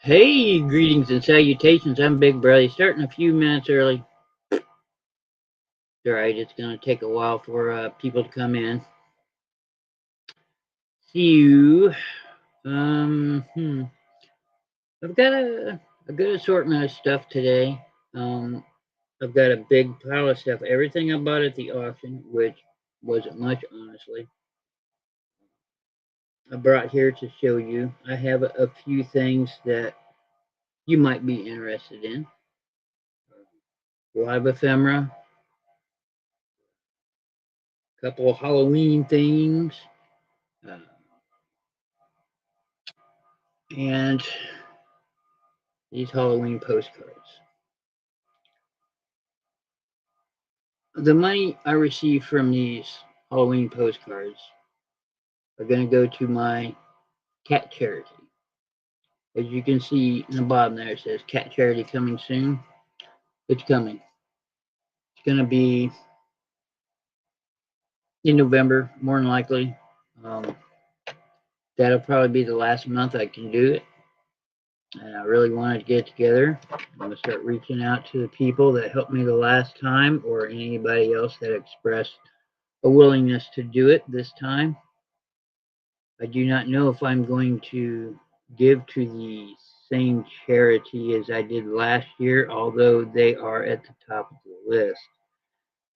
Hey, greetings and salutations. I'm Big Brother, starting a few minutes early. Alright, it's going to take a while for people to come in. See you. I've got a good assortment of stuff today. I've got a big pile of stuff. Everything I bought at the auction, which wasn't much, honestly, I brought here to show you. I have a few things that you might be interested in. Live ephemera, a couple of Halloween things, uh, and these Halloween postcards. The money I receive from these Halloween postcards are going to go to my cat charity. As you can see in the bottom there, it says cat charity coming soon. It's coming. It's going to be in November, more than likely. That'll probably be the last month I can do it. And I really wanted to get together. I'm going to start reaching out to the people that helped me the last time or anybody else that expressed a willingness to do it this time. I do not know if I'm going to give to the same charity as I did last year, although they are at the top of the list.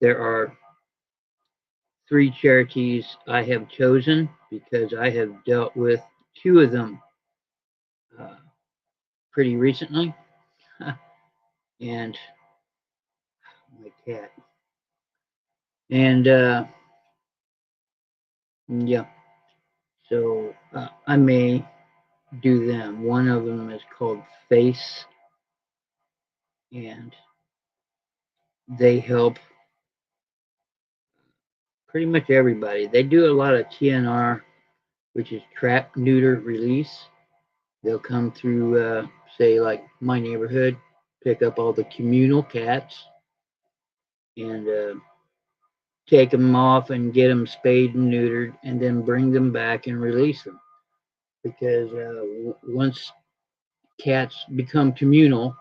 There are 3 charities I have chosen because I have dealt with 2 of them uh, pretty recently. And my cat. And yeah, so I may do them. One of them is called Face, and they help pretty much everybody. They do a lot of TNR, which is trap, neuter, release. They'll come through, say, like my neighborhood, pick up all the communal cats and take them off and get them spayed and neutered, and then bring them back and release them. Because once cats become communal,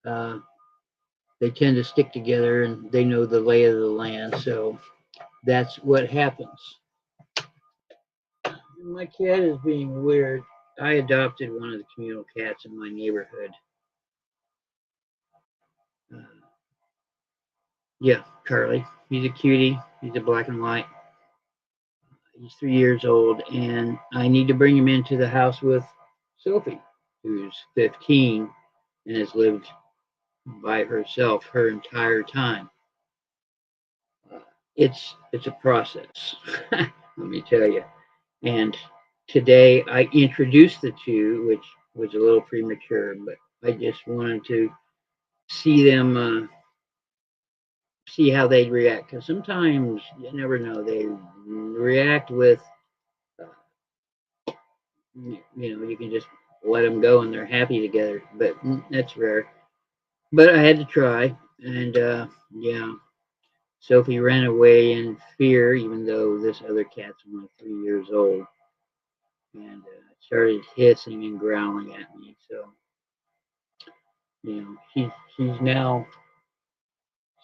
uh, they tend to stick together and they know the lay of the land. So that's what happens. My cat is being weird. I adopted one of the communal cats in my neighborhood. Uh, yeah, Charlie. He's a cutie. He's a black and white. He's 3 years old, and I need to bring him into the house with Sophie, who's 15 and has lived by herself her entire time. It's a process, let me tell you. And today I introduced the 2, which was a little premature, but I just wanted to see them, see how they react. Because sometimes you never know, they react with, you can just let them go and they're happy together. But that's rare. But I had to try, and yeah, Sophie ran away in fear, even though this other cat's only 3 years old, and started hissing and growling at me. So she's now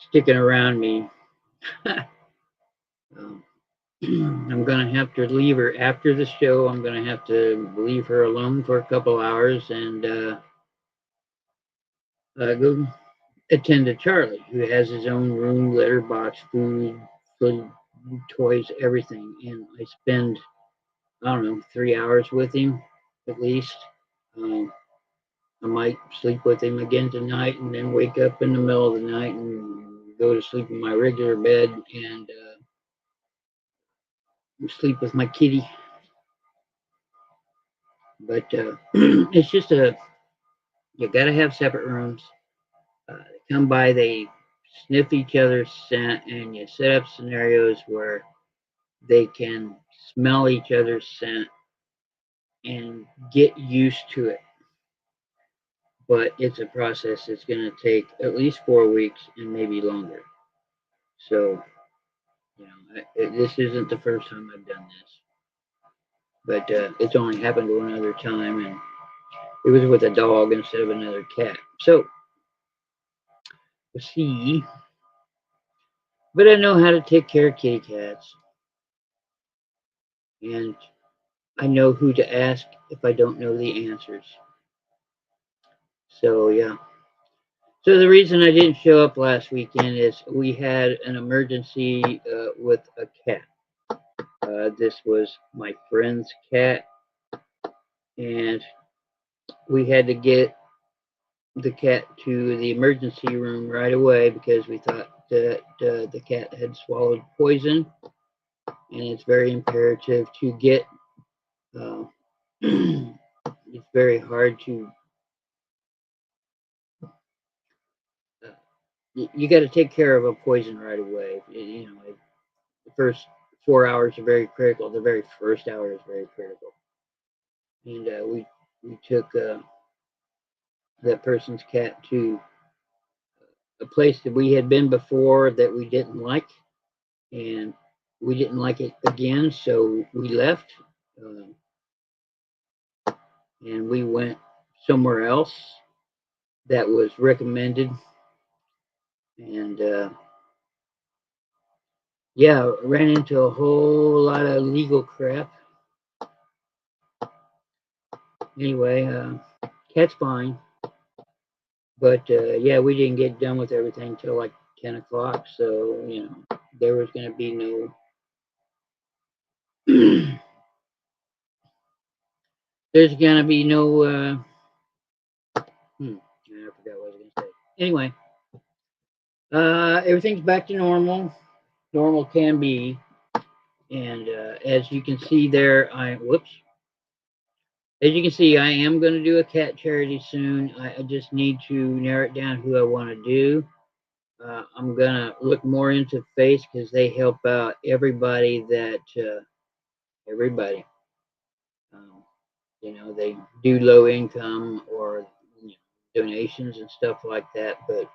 sticking around me. um, I'm gonna have to leave her after the show. I'm gonna have to leave her alone for a couple hours and go attend to Charlie, who has his own room, litter box, food, toys, everything. And I spend, I don't know, 3 hours with him at least. Um, I might sleep with him again tonight and then wake up in the middle of the night and go to sleep in my regular bed and sleep with my kitty. But it's just you got to have separate rooms. They come by, they sniff each other's scent, and you set up scenarios where they can smell each other's scent and get used to it. But it's a process that's going to take at least 4 weeks and maybe longer. So, this isn't the first time I've done this, but it's only happened one other time, and It was with a dog instead of another cat. So, let's see. But I know how to take care of kitty cats. And I know who to ask if I don't know the answers. So, yeah. So the reason I didn't show up last weekend is we had an emergency with a cat. This was my friend's cat, and we had to get the cat to the emergency room right away because we thought that the cat had swallowed poison, and it's very imperative to get. Uh, it's very hard to. Uh, you got to take care of a poison right away. The first 4 hours are very critical. The very first hour is very critical, and we took that person's cat to a place that we had been before that we didn't like, and we didn't like it again, so we left, uh, and we went somewhere else that was recommended, and yeah, ran into a whole lot of legal crap. Anyway, cat's fine, but yeah, we didn't get done with everything till like 10 o'clock, so there was going to be no there's going to be no I forgot what I was going to say. Anyway, everything's back to normal. Normal can be. And as you can see there, as you can see, I am going to do a cat charity soon. I just need to narrow it down who I want to do. I'm going to look more into Face because they help out everybody everybody. Um, they do low income or donations and stuff like that. But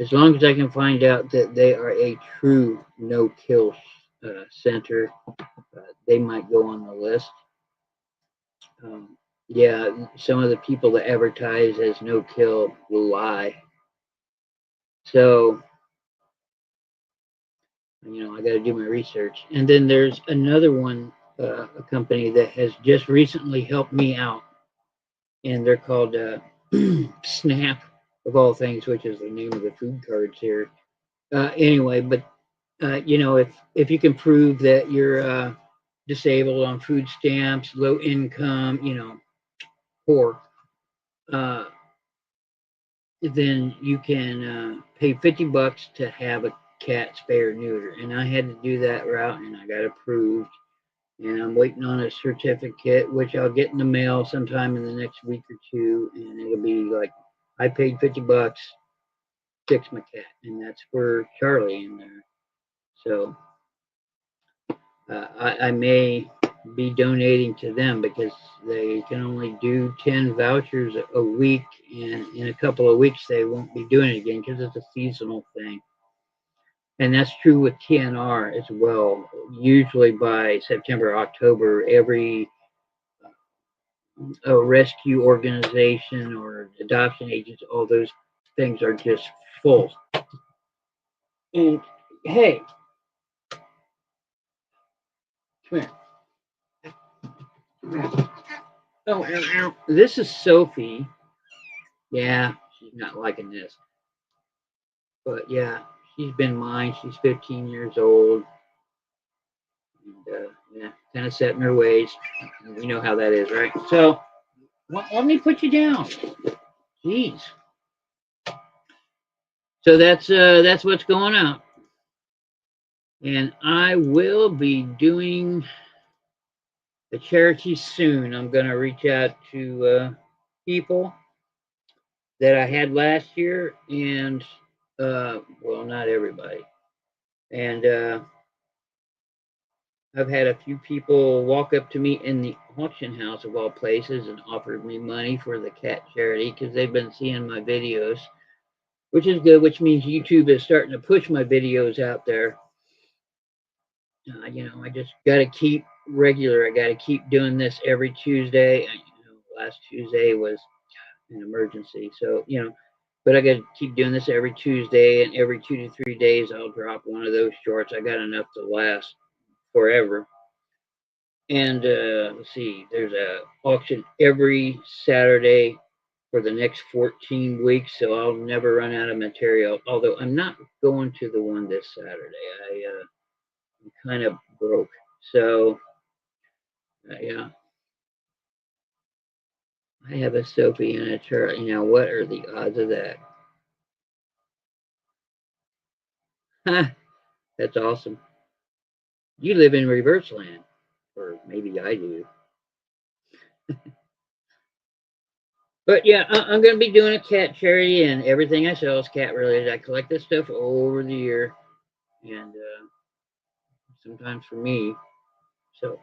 as long as I can find out that they are a true no-kill center, they might go on the list. Yeah, some of the people that advertise as no-kill will lie. So, I got to do my research. And then there's another one, a company that has just recently helped me out, and they're called Snap, of all things, which is the name of the food cards here. Anyway, but if you can prove that you're disabled on food stamps, low income, poor, uh, then you can pay $50 to have a cat spay or neuter. And I had to do that route, and I got approved. And I'm waiting on a certificate, which I'll get in the mail sometime in the next week or two, and it'll be like I paid $50, fix my cat, and that's for Charlie in there. So I may be donating to them because they can only do 10 vouchers a week, and in a couple of weeks they won't be doing it again because it's a seasonal thing. And that's true with TNR as well. Usually by September, October, every rescue organization or adoption agents, all those things are just full. And hey, come here. Oh, this is Sophie. Yeah, she's not liking this. But yeah, she's been mine. She's 15 years old. And yeah, kind of set in her ways. We know how that is, right? So let me put you down. Jeez. So that's what's going on. And I will be doing the charity soon. I'm going to reach out to people that I had last year, and well, not everybody. And I've had a few people walk up to me in the auction house of all places and offered me money for the cat charity because they've been seeing my videos, which is good, which means YouTube is starting to push my videos out there. I just got to keep regular. I got to keep doing this every Tuesday. last Tuesday was an emergency. So, but I got to keep doing this every Tuesday, and every 2 to 3 days I'll drop one of those shorts. I got enough to last forever. And let's see, there's a auction every Saturday for the next 14 weeks, so I'll never run out of material. Although I'm not going to the one this Saturday. I'm kind of broke. So, yeah, I have a Sophie and a Charlie. What are the odds of that? That's awesome. You live in reverse land, or maybe I do. But yeah, I'm going to be doing a cat charity, and everything I sell is cat related. I collect this stuff over the year, and sometimes for me. So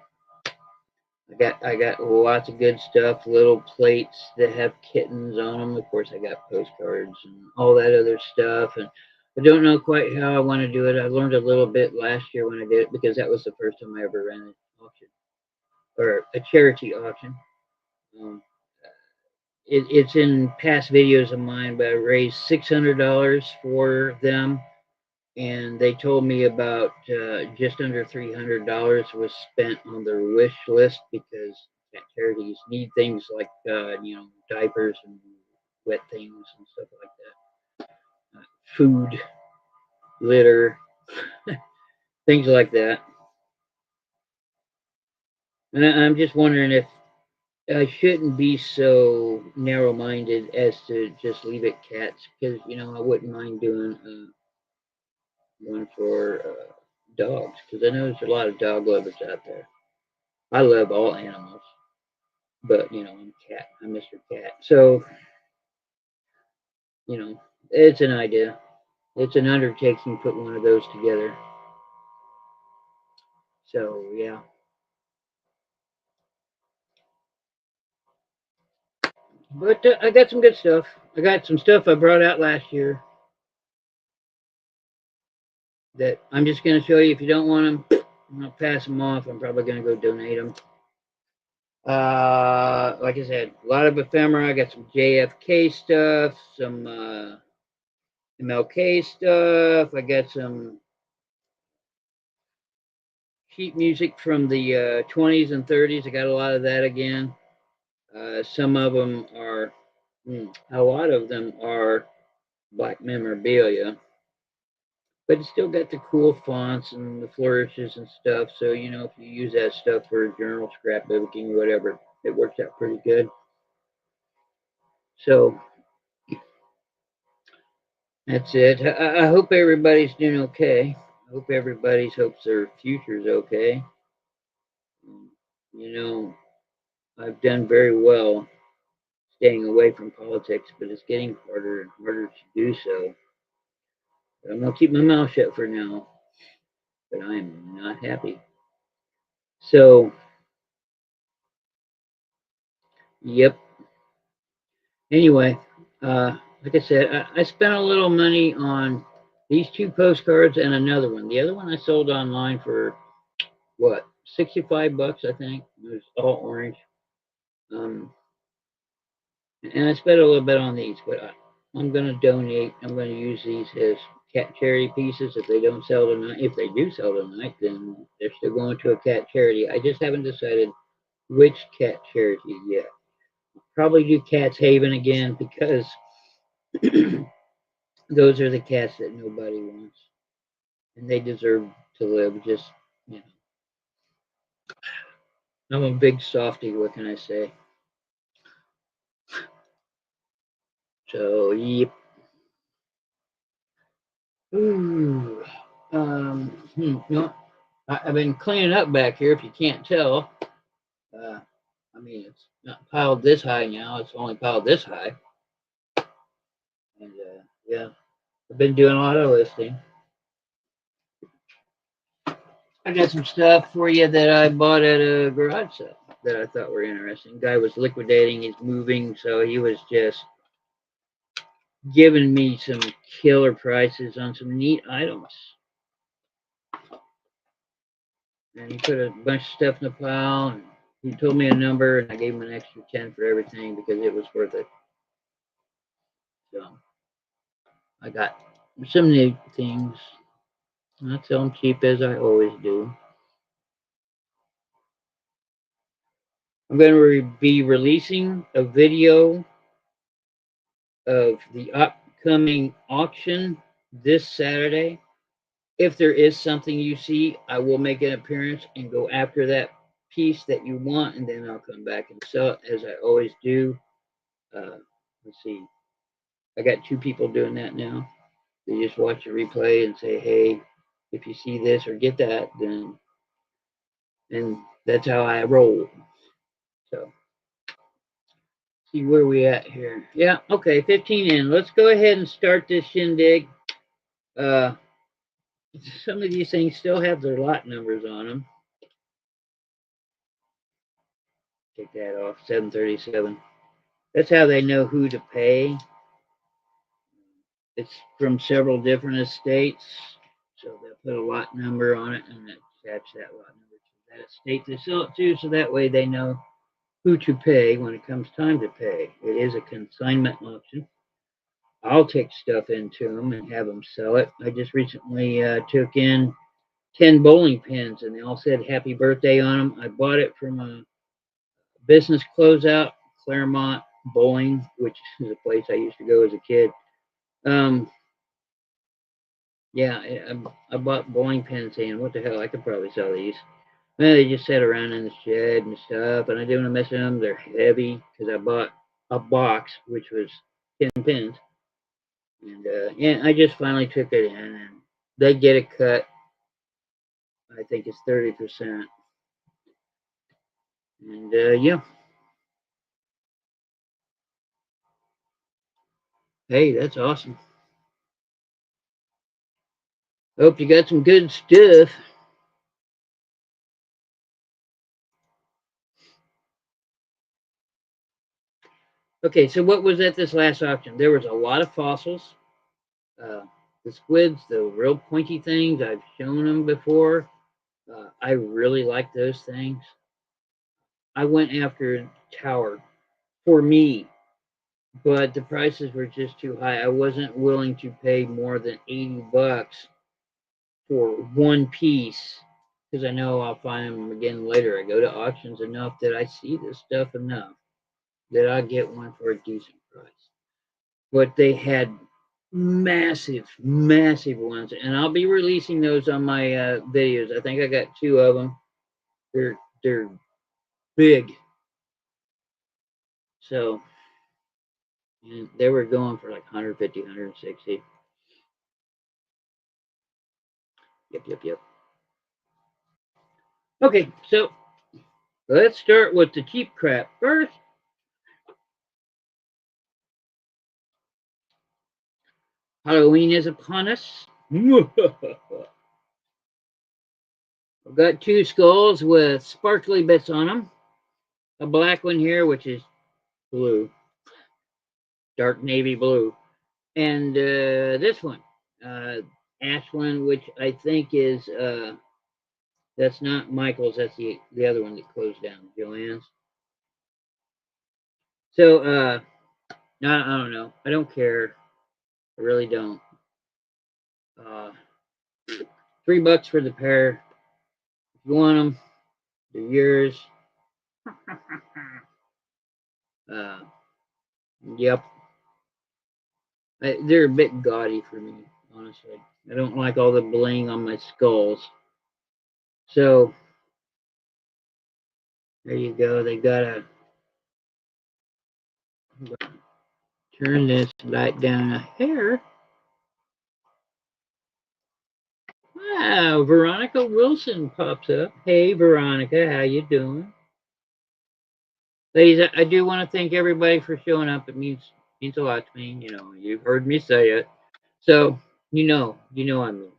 I got lots of good stuff, little plates that have kittens on them. Of course, I got postcards and all that other stuff, and I don't know quite how I want to do it. I learned a little bit last year when I did it because that was the first time I ever ran an auction or a charity auction. Um, it's in past videos of mine, but I raised $600 for them, and they told me about just under $300 was spent on their wish list because charities need things like diapers and wet things and stuff like that, food, litter, things like that. And I'm just wondering if I shouldn't be so narrow-minded as to just leave it cats because I wouldn't mind doing one for dogs because I know there's a lot of dog lovers out there. I love all animals, but I'm cat. I'm Mr. Cat. So it's an idea. It's an undertaking to put one of those together. So yeah, but I got some good stuff. I got some stuff I brought out last year that I'm just going to show you. If you don't want them, I'm going to pass them off. I'm probably going to go donate them. Like I said, a lot of ephemera. I got some JFK stuff, some MLK stuff. I got some sheet music from the 20s and 30s. I got a lot of that again. Some of them are, a lot of them are black memorabilia, but it's still got the cool fonts and the flourishes and stuff. So, if you use that stuff for journal scrapbooking, whatever, it works out pretty good. So, that's it. I hope everybody's doing okay. I hope everybody's hopes their future's okay. Um, you know, I've done very well staying away from politics, but it's getting harder and harder to do so. But I'm going to keep my mouth shut for now, but I am not happy. So, yep. Anyway, like I said, I spent a little money on these two postcards and another one. The other one I sold online for what, $65, I think. It was all orange. Um, and I spent a little bit on these, but I'm going to donate. I'm going to use these as cat charity pieces if they don't sell tonight. If they do sell tonight, then they're still going to a cat charity. I just haven't decided which cat charity yet. Probably do Cats Haven again because those are the cats that nobody wants, and they deserve to live. Just you I'm a big softy. What can I say? So yep. Ooh. No, I've been cleaning up back here. If you can't tell, uh, I mean it's not piled this high now. It's only piled this high, and yeah, I've been doing a lot of listing. I got some stuff for you that I bought at a garage sale that I thought were interesting. Guy was liquidating, he's moving, so he was just giving me some killer prices on some neat items. And he put a bunch of stuff in the pile, and he told me a number, and I gave him an extra 10 for everything because it was worth it. So I got some neat things. I sell them cheap as I always do. I'm going to be releasing a video of the upcoming auction this Saturday. If there is something you see, I will make an appearance and go after that piece that you want, and then I'll come back and sell it as I always do. Let's see. I got 2 people doing that now. They just watch the replay and say, hey, if you see this or get that, then and that's how I roll. So see where we at here. Yeah, okay, 15 in. Let's go ahead and start this shindig. Uh, some of these things still have their lot numbers on them. Take that off, 737. That's how they know who to pay. It's from several different estates, so they'll put a lot number on it and attach that lot number to that estate they sell it to, so that way they know who to pay when it comes time to pay. It is a consignment auction. I'll take stuff into them and have them sell it. I just recently took in 10 bowling pins, and they all said happy birthday on them. I bought it from a business closeout, Claremont Bowling, which is a place I used to go as a kid. Yeah, I bought bowling pins saying, what the hell, I could probably sell these. Well, they just sat around in the shed and stuff, and I didn't want to mess with them. They're heavy because I bought a box, which was 10 pins. And yeah, I just finally took it in, and they get a cut. I think it's 30%. And yeah, hey, that's awesome. Hope you got some good stuff. Okay, so what was at this last auction? There was a lot of fossils. Uh, the squids, the real pointy things, I've shown them before. I really like those things. I went after Tower for me, but the prices were just too high. I wasn't willing to pay more than $80 for one piece because I know I'll find them again later. I go to auctions enough that I see this stuff enough that I get one for a decent price. But they had massive, massive ones, and I'll be releasing those on my videos. I think I got 2 of them. They're big, so and they were going for like 150, 160. Yep. Okay, so let's start with the cheap crap first. Halloween is upon us. I've got 2 skulls with sparkly bits on them. A black one here, which is blue, dark navy blue, and this one, uh, ash one, which I think is that's not Michael's. That's the other one that closed down, Joanne's. So no, I don't know. I don't care. I really don't. Uh, $3 for the pair. If you want them, they're yours. Uh, yep. They're a bit gaudy for me, honestly. I don't like all the bling on my skulls. So there you go. They got to turn this light down a hair. Wow, Veronica Wilson pops up. Hey, Veronica, how you doing? Ladies, I do want to thank everybody for showing up. It means a lot to me. You know, you've heard me say it, so I mean.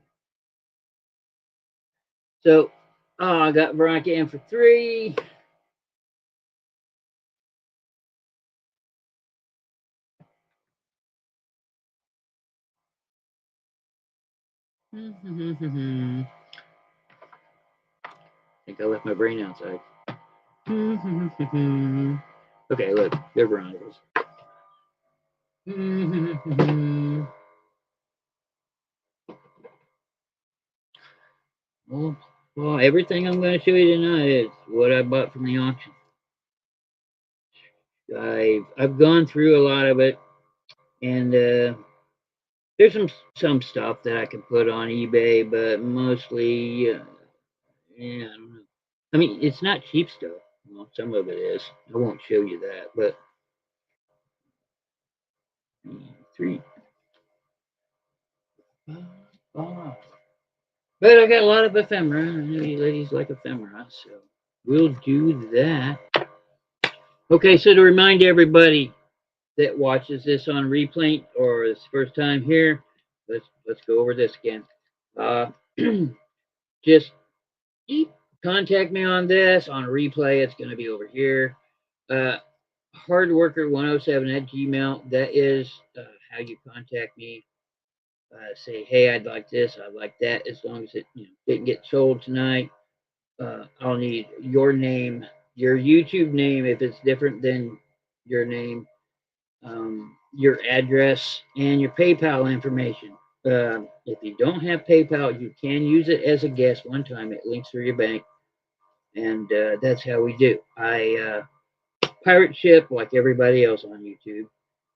So, I got Veronica in for 3. I think I left my brain outside. Okay, look, they're Broncos. Well, everything I'm going to show you tonight is what I bought from the auction. I've gone through a lot of it, and there's some stuff that I can put on eBay, but mostly, yeah, I don't know. I mean, it's not cheap stuff. Well, some of it is. I won't show you that, but three. Oh. But I got a lot of ephemera. I know you ladies like ephemera, so we'll do that. Okay, so to remind everybody that watches this on replay or is first time here, let's go over this again. Uh, just contact me on this on replay. It's going to be over here. Uh, hardworker107 at Gmail. That is how you contact me. Say, hey, I'd like this, I'd like that. As long as it didn't get sold tonight, I'll need your name, your YouTube name if it's different than your name, your address, and your PayPal information. If you don't have PayPal, you can use it as a guest one time. It links through your bank, and that's how we do. I pirate ship like everybody else on YouTube.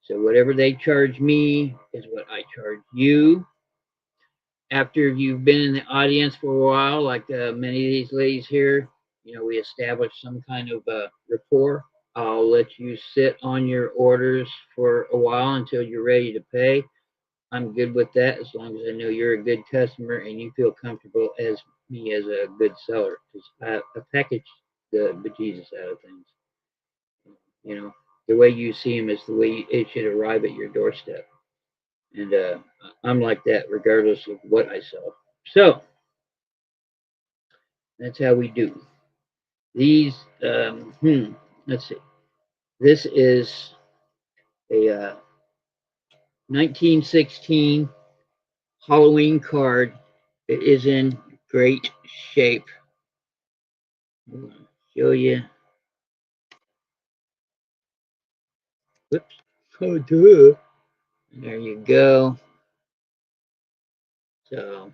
So whatever they charge me is what I charge you. After you've been in the audience for a while, like many of these ladies here, we establish some kind of rapport. I'll let you sit on your orders for a while until you're ready to pay. I'm good with that as long as I know you're a good customer and you feel comfortable as me as a good seller. Because I package the bejesus out of things. The way you see them is the way it should arrive at your doorstep. And I'm like that regardless of what I sell. So that's how we do. These, let's see. This is a 1916 Halloween card. It is in great shape. I'm going to show you. Whoops. Oh, duh. There you go. So,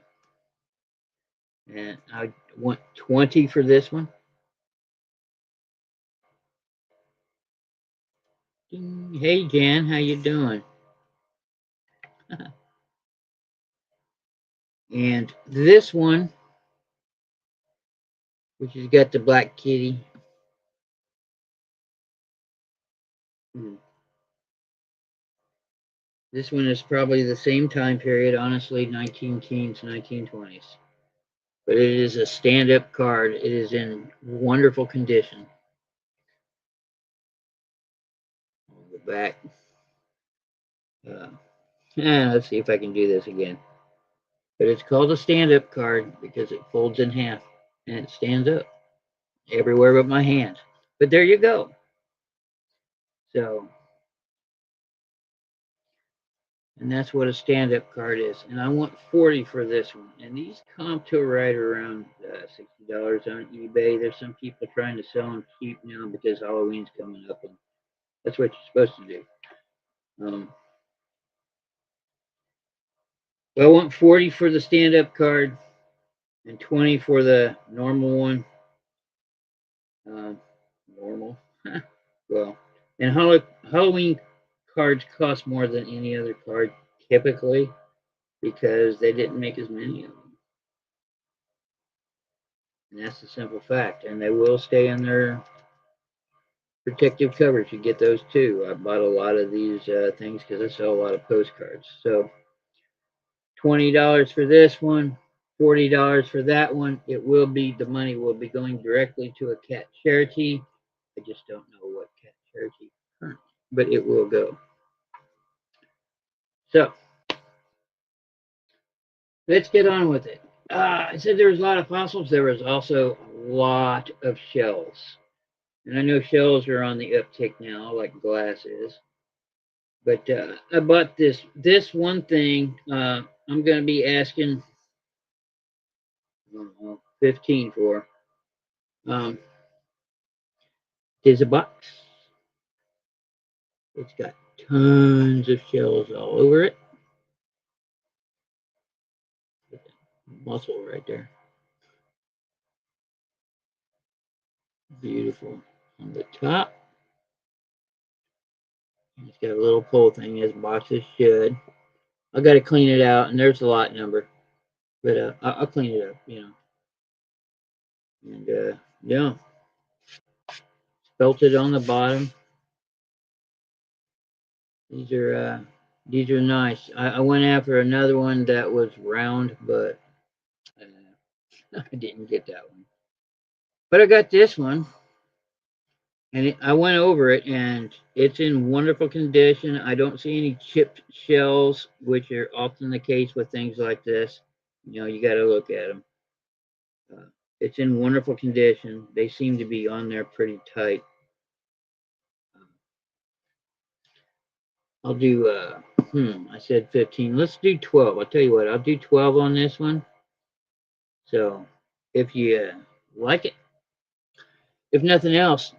and I want 20 for this one. Hey, Jan, how you doing? And this one, which has got the black kitty. This one is probably the same time period, honestly, 19 teens, 1920s. But it is a stand-up card. It is in wonderful condition. On the back. Let's see if I can do this again. But it's called a stand-up card because it folds in half and it stands up everywhere but my hand. But there you go. So, and that's what a stand-up card is. And I want 40 for this one. And these come to right around $60 on eBay. There's some people trying to sell them cheap now because Halloween's coming up, and that's what you're supposed to do. I want 40 for the stand-up card and 20 for the normal one. Normal. Well, and Halloween cards cost more than any other card typically because they didn't make as many of them. And that's the simple fact. And they will stay in their protective coverage. You get those too. I bought a lot of these things because I sell a lot of postcards. So $20 for this one, $40 for that one. The money will be going directly to a cat charity. I just don't know what cat charity currently, but it will go. So let's get on with it. I said there was a lot of fossils. There was also a lot of shells. And I know shells are on the uptick now, like glass is. But I bought this one thing. I'm going to be asking, I don't know, 15 for. Um, Here's a box. It's got tons of shells all over it. Muscle right there. Beautiful on the top. It's got a little pull thing as boxes should. I got to clean it out, and there's the lot number, but I'll clean it up, you know. And yeah, felted on the bottom. These are nice. I went after another one that was round, but I didn't get that one. But I got this one, and I went over it, and it's in wonderful condition. I don't see any chipped shells, which are often the case with things like this. You know, you got to look at them. It's in wonderful condition. They seem to be on there pretty tight. I'll do, I said 15. Let's do 12. I'll tell you what, I'll do 12 on this one. So if you like it, if nothing else,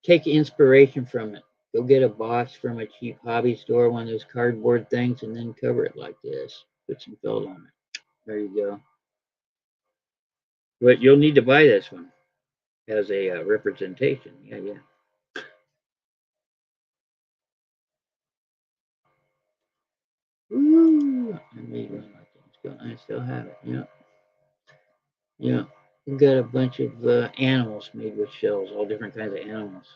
take inspiration from it. Go get a box from a cheap hobby store, one of those cardboard things, and then cover it like this. Put some felt on it. There you go. But you'll need to buy this one as a representation. Yeah, yeah. Ooh, I made one like that. I still have it. Yeah. Yeah. We've got a bunch of animals made with shells, all different kinds of animals.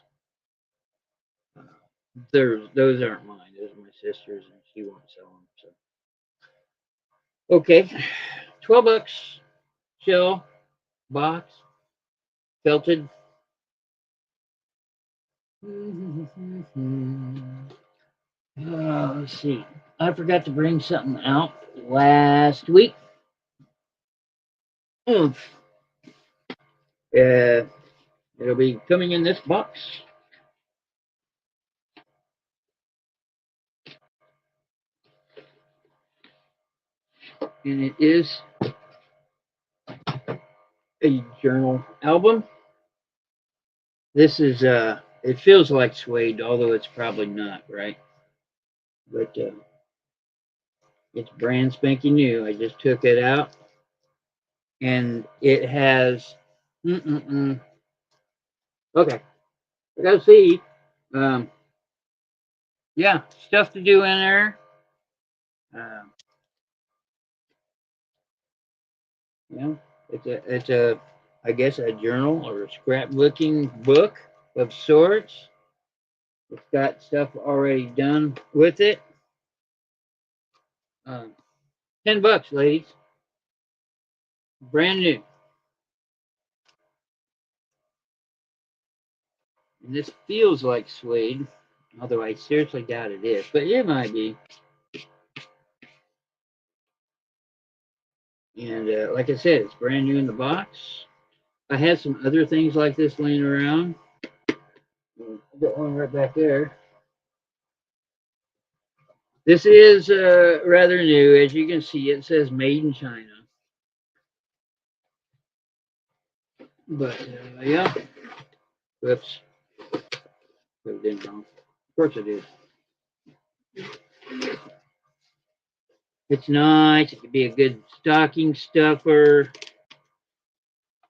Uh, those aren't mine. Those are my sister's, and she won't sell them. So okay, $12 shell box, felted. Let's see. I forgot to bring something out last week. Uh, it'll be coming in this box. And it is a journal album. This is it feels like suede, although it's probably not, right? But it's brand spanking new. I just took it out, and it has. Okay, I gotta see. Um, yeah, stuff to do in there. Um, yeah, it's a I guess a journal or a scrapbooking book of sorts. It's got stuff already done with it. Um, $10, ladies, brand new. And this feels like suede, although I seriously doubt it is, but it might be. And like I said, it's brand new in the box. I had some other things like this laying around. I got one right back there. This is rather new. As you can see, it says made in China. But yeah, whoops, put it in wrong. Of course it is. It's nice. It could be a good stocking stuffer,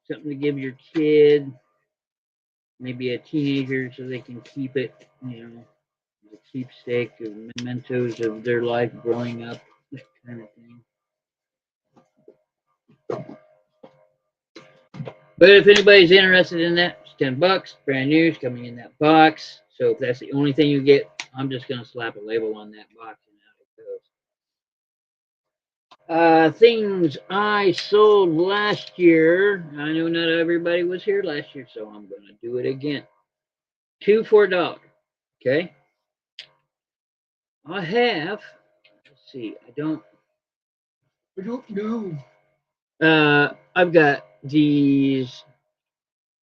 something to give your kid, maybe a teenager, so they can keep it, you know, a keepsake of mementos of their life growing up, that kind of thing. But if anybody's interested in that, it's $10, brand new, it's coming in that box. So if that's the only thing you get, I'm just gonna slap a label on that box and out it goes. Things I sold last year. I know not everybody was here last year, so I'm gonna do it again. 2 for $1. Okay. I have. Let's see. I don't know. I've got these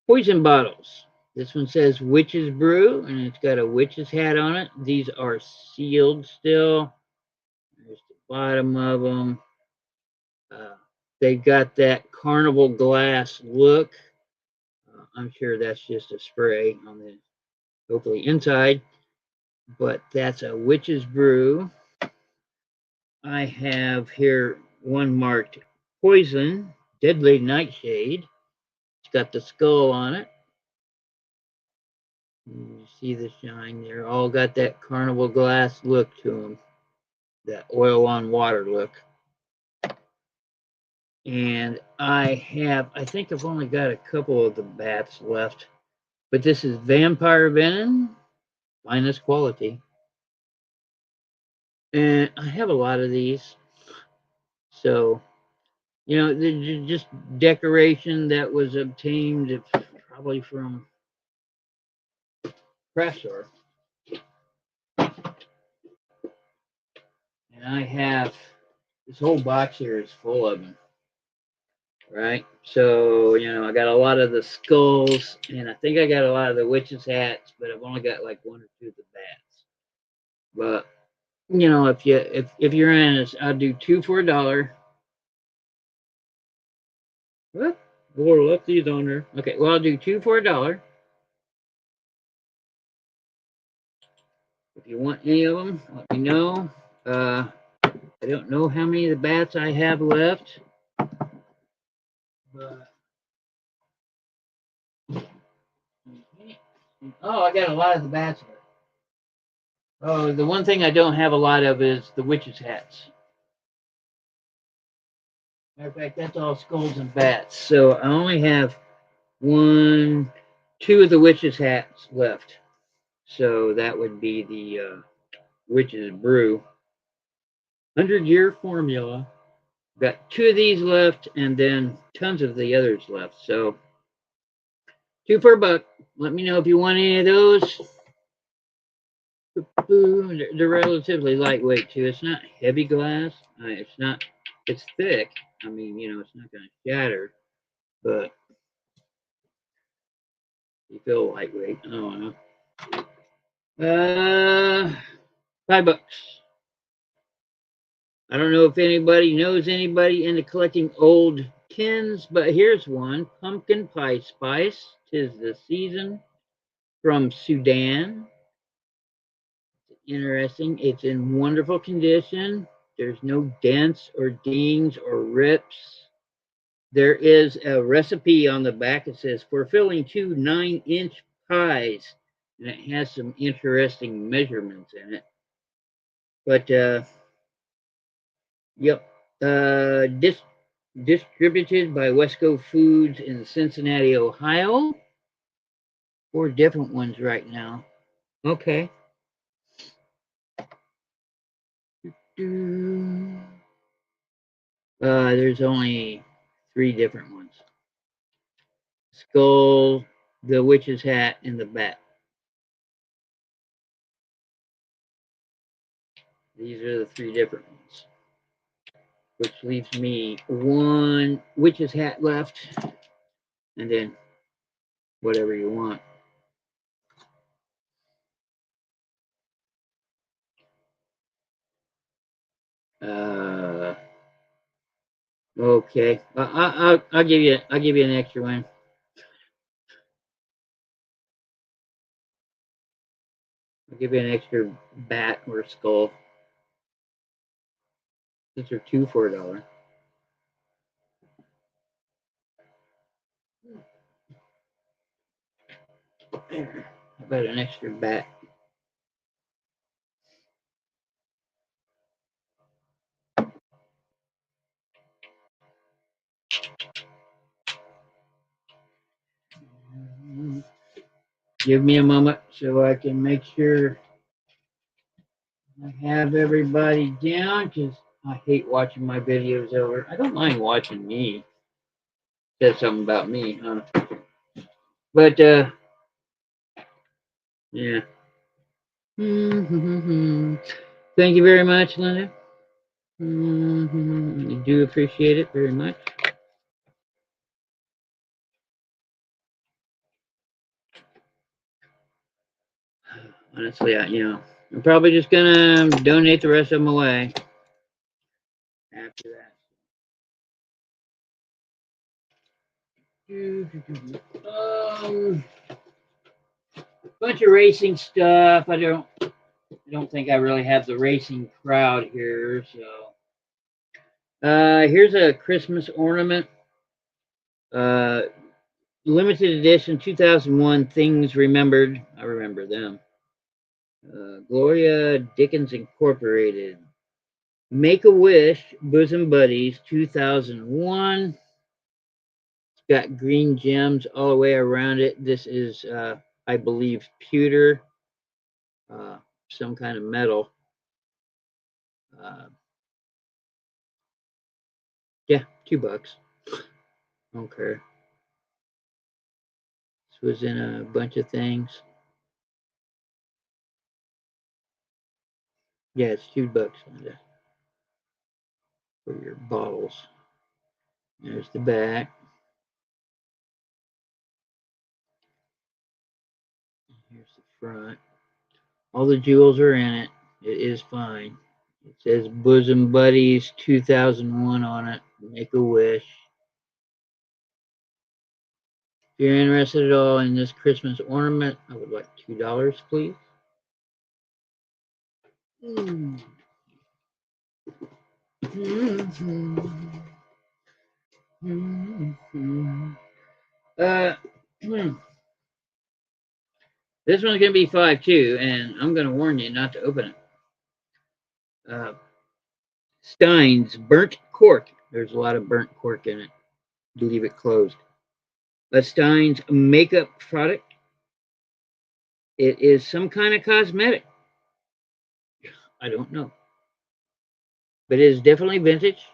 poison bottles. This one says Witch's Brew, and it's got a witch's hat on it. These are sealed still. There's the bottom of them. They've got that carnival glass look. I'm sure that's just a spray on the hopefully inside. But that's a witch's brew. I have here one marked poison, deadly nightshade. It's got the skull on it. You see the shine there. All got that carnival glass look to them, that oil on water look. And I think I've only got a couple of the bats left. But this is vampire venom, finest quality. And I have a lot of these. So, you know, they're just decoration that was obtained probably from craft store. And I have this whole box here is full of them. Right? So, you know, I got a lot of the skulls, and I think I got a lot of the witches' hats, but I've only got like one or two of the bats. But you know, if you're in this, I'll do two for $1. What? Or left these on there. Okay, well I'll do two for $1. If you want any of them, let me know. I don't know how many of the bats I have left, but oh, I got a lot of the bats left. Oh, the one thing I don't have a lot of is the witches' hats. Matter of fact, that's all skulls and bats. So I only have two of the witches' hats left. So that would be the witch's brew. 100-year formula. Got two of these left and then tons of the others left. So two for $1. Let me know if you want any of those. They're relatively lightweight too. It's not heavy glass. It's not. It's thick. I mean, you know, it's not going to shatter, but you feel lightweight. I don't know. $5. I don't know if anybody knows anybody into collecting old tins, but here's one. Pumpkin pie spice. 'Tis the season, from Sudan. Interesting. It's in wonderful condition. There's no dents or dings or rips. There is a recipe on the back. It says for filling two 9-inch pies, and it has some interesting measurements in it. But yep, distributed by Wesco Foods in Cincinnati, Ohio. 4 different ones right now. Okay. There's only 3 different ones. Skull, the witch's hat, and the bat. These are the 3 different ones. Which leaves me one witch's hat left, and then whatever you want. Okay, I'll give you an extra one. I'll give you an extra bat or skull. These are 2 for $1. There. How about an extra bat? Give me a moment so I can make sure I have everybody down, because I hate watching my videos over. I don't mind watching me. Says something about me, huh? But yeah. Thank you very much, Linda. I do appreciate it very much. Honestly, I'm probably just gonna donate the rest of them away after that. bunch of racing stuff. I don't think I really have the racing crowd here, so here's a Christmas ornament. Limited edition 2001 Things Remembered. I remember them. Gloria Dickens Incorporated. Make-A-Wish Bosom Buddies 2001. It's got green gems all the way around it. This is, I believe, pewter, some kind of metal. Yeah, $2. Okay. This was in a bunch of things. Yeah, it's $2 for your bottles. There's the back. Here's the front. All the jewels are in it. It is fine. It says Bosom Buddies 2001 on it. Make-A-Wish. If you're interested at all in this Christmas ornament, I would like $2, please. Mm. Mm-hmm. Mm-hmm. This one's going to be 5 too, and I'm going to warn you not to open it. Stein's Burnt Cork. There's a lot of burnt cork in it. Leave it closed. A Stein's makeup product. It is some kind of cosmetic. I don't know. But it is definitely vintage.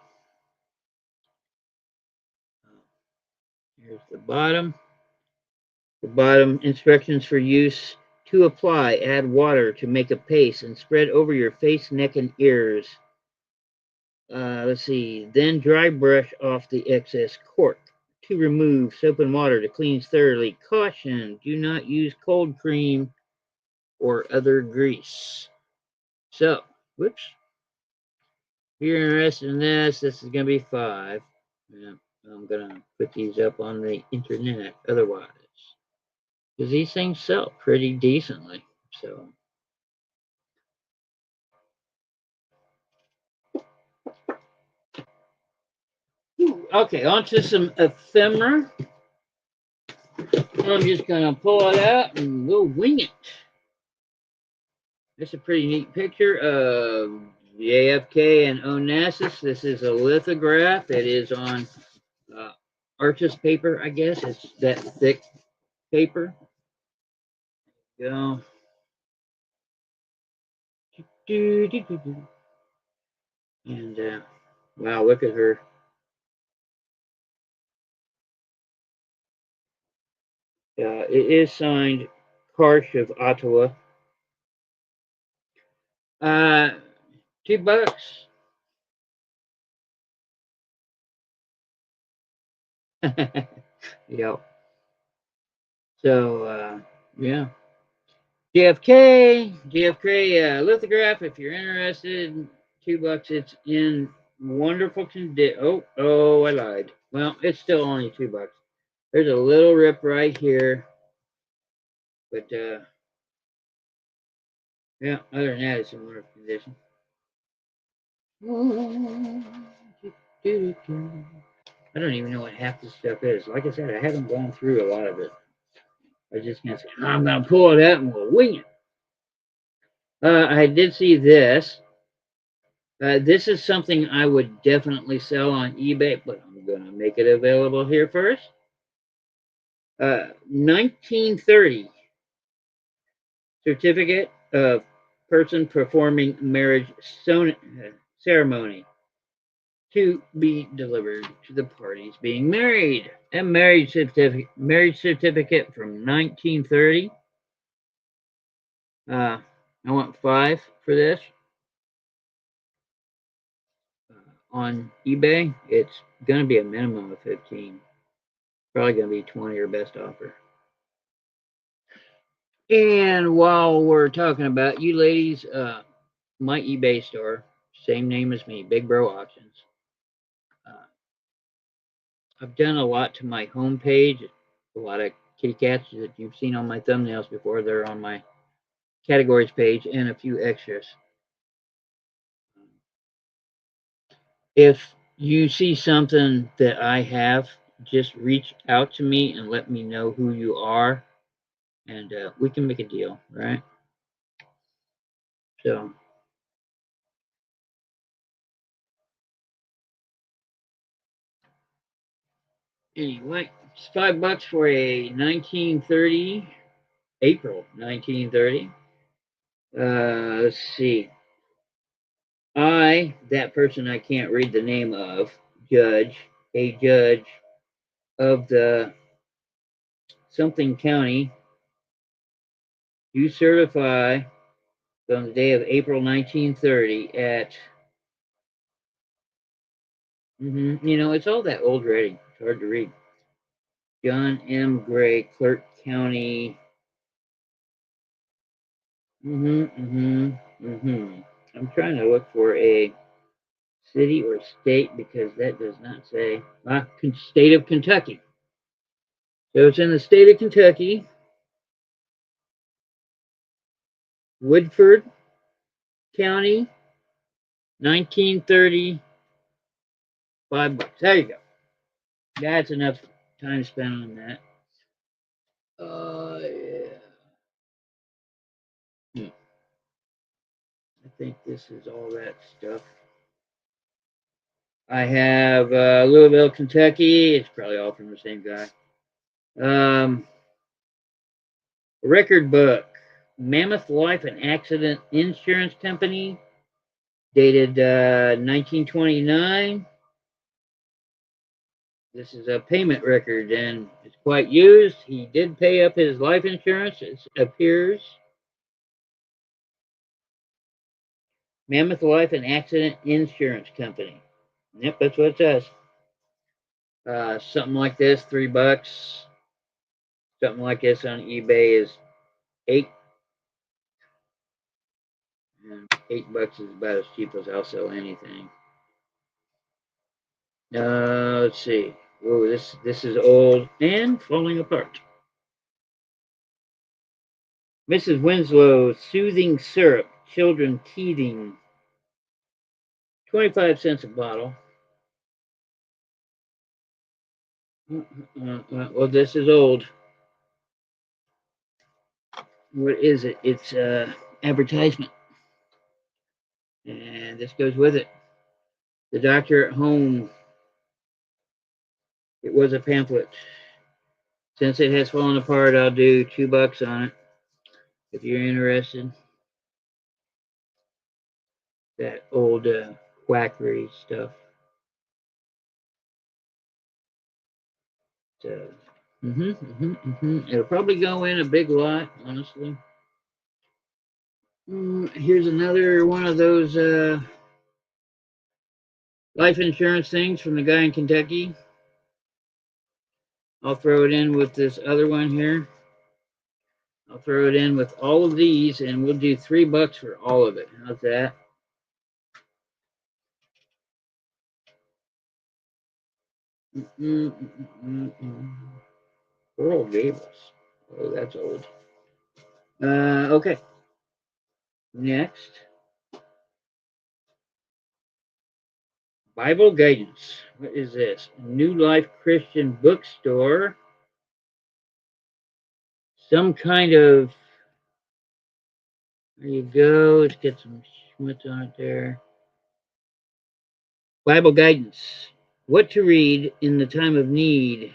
Here's the bottom. The bottom instructions for use. To apply, add water to make a paste and spread over your face, neck, and ears. Let's see. Then dry brush off the excess cork. To remove, soap and water to clean thoroughly. Caution, do not use cold cream or other grease. So, whoops. If you're interested in this is going to be 5. Yeah, I'm going to put these up on the internet otherwise. Because these things sell pretty decently. So, okay, on to some ephemera. I'm just going to pull it out and we'll wing it. That's a pretty neat picture of JFK and Onassis. This is a lithograph. It is on artist paper, I guess. It's that thick paper. Go. And wow, look at her. It is signed Karsh of Ottawa. $2. Yep. So yeah. JFK lithograph. If you're interested, $2. It's in wonderful condition. Oh, I lied. Well, it's still only $2. There's a little rip right here, but yeah. Other than that, it's in wonderful condition. I don't even know what half this stuff is. Like I said, I haven't gone through a lot of it. I just can't say, I'm going to pull it out and we'll wing it. I did see this. This is something I would definitely sell on eBay, but I'm going to make it available here first. 1930 certificate of person performing marriage ceremony to be delivered to the parties being married. A marriage certificate from 1930. I want 5 for this. On eBay, it's going to be a minimum of 15. Probably going to be 20 or best offer. And while we're talking about you ladies, my eBay store, same name as me, Big Bro Auctions. I've done a lot to my homepage, a lot of kitty cats that you've seen on my thumbnails before. They're on my categories page and a few extras. If you see something that I have, just reach out to me and let me know who you are, and we can make a deal, right? So, anyway, it's $5 for a 1930, April 1930. Let's see. That person I can't read the name of, a judge of the something county, do certify on the day of April 1930 at, it's all that old writing. It's hard to read. John M. Gray, Clerk County. I'm trying to look for a city or state because that does not say. State of Kentucky. So it's in the state of Kentucky. Woodford County, 1930, $5. There you go. That's enough time spent on that. Yeah. I think this is all that stuff. I have Louisville, Kentucky. It's probably all from the same guy. Record book, Mammoth Life and Accident Insurance Company, dated 1929. This is a payment record and it's quite used. He did pay up his life insurance, it appears. Mammoth Life and Accident Insurance Company. Yep, that's what it says. Something like this, $3. Something like this on eBay is $8. And $8 is about as cheap as I'll sell anything. Let's see. Oh, this is old and falling apart. Mrs. Winslow Soothing Syrup, Children Teething, 25 cents a bottle. Well, this is old. What is it? It's advertisement. And this goes with it. The Doctor at Home. It was a pamphlet. Since it has fallen apart, I'll do $2 on it if you're interested. That old quackery stuff. It'll probably go in a big lot, honestly. Here's another one of those life insurance things from the guy in Kentucky. I'll throw it in with this other one here. I'll throw it in with all of these, and we'll do $3 for all of it. How's that? Coral Gables. Oh, that's old. Okay. Next. Bible Guidance. What is this? New Life Christian Bookstore. Some kind of. There you go. Let's get some schmutz on it there. Bible Guidance. What to read in the time of need.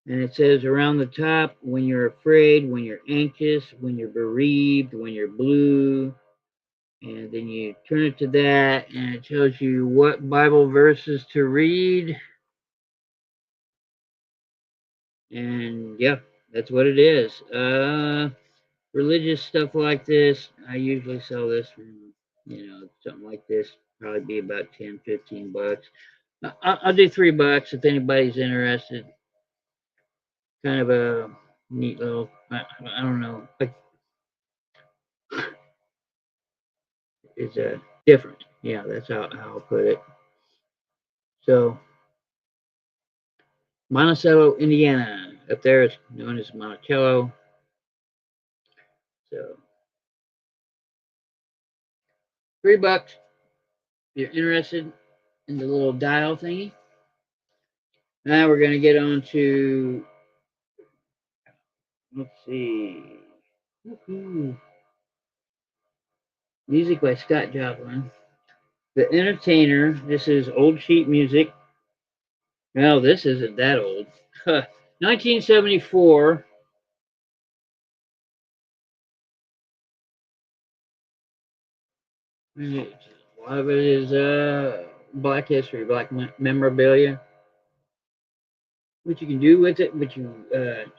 And it says around the top, when you're afraid, when you're anxious, when you're bereaved, when you're blue. And then you turn it to that, and it tells you what Bible verses to read. And yeah, that's what it is. Religious stuff like this, I usually sell this for, something like this, probably be about 10, $15. I'll do $3 if anybody's interested. Kind of a neat little, I don't know, like, it's different. Yeah, that's how I'll put it. So, Monticello, Indiana. up there is known as Monticello. So $3 if you're interested in the little dial thingy. Now we're going to get on to, let's see, music by Scott Joplin. The Entertainer. This is old sheet music. Well, this isn't that old. 1974. A lot of it is Black history, Black memorabilia. What you can do with it, what you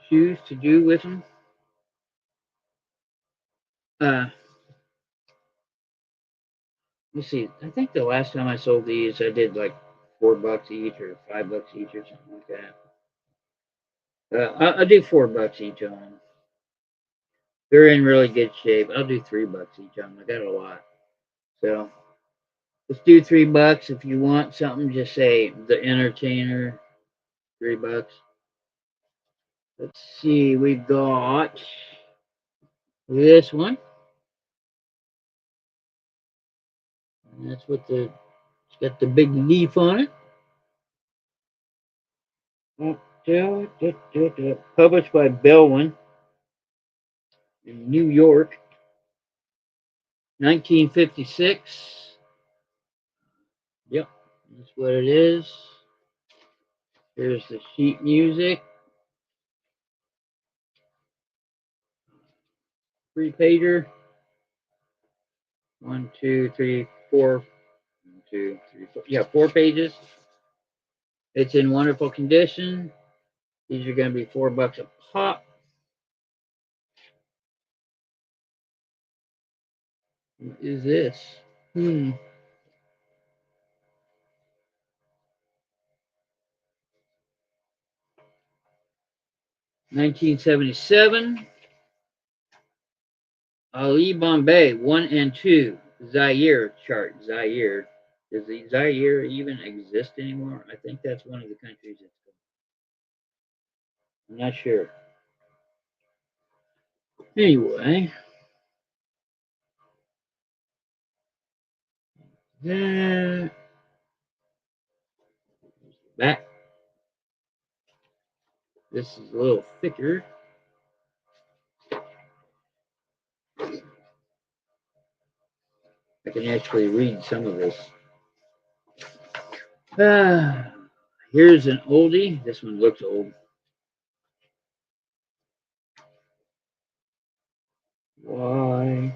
choose to do with them. Uh, let's see. I think the last time I sold these, I did like $4 each or $5 each or something like that. I'll do $4 each on them. They're in really good shape. I'll do $3 each on them. I got a lot. So let's do $3. If you want something, just say The Entertainer, $3. Let's see. We've got this one. And that's what it's got the big leaf on it. Published by Bellwin in New York, 1956. Yep, that's what it is. Here's the sheet music. 3-pager. 1, 2, 3, 4. 1, 2, 3, 4. Yeah, 4 pages. It's in wonderful condition. These are going to be $4 a pop. What is this? 1977. Ali Bombay, 1 and 2. Zaire chart. Zaire. Does the Zaire even exist anymore? I think that's one of the countries. I'm not sure. Anyway, then back. This is a little thicker. I can actually read some of this. Here's an oldie. This one looks old. Why?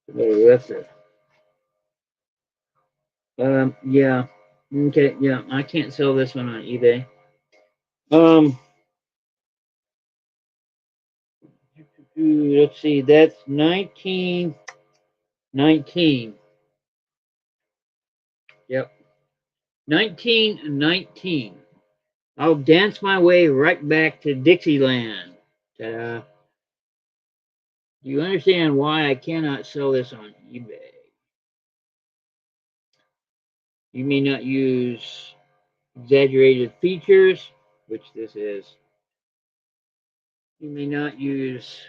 Somebody left it. Yeah. Okay, yeah. I can't sell this one on eBay. Let's see. That's 1919. Yep. 1919. I'll dance my way right back to Dixieland. Ta-da. Do you understand why I cannot sell this on eBay? You may not use exaggerated features, which this is. You may not use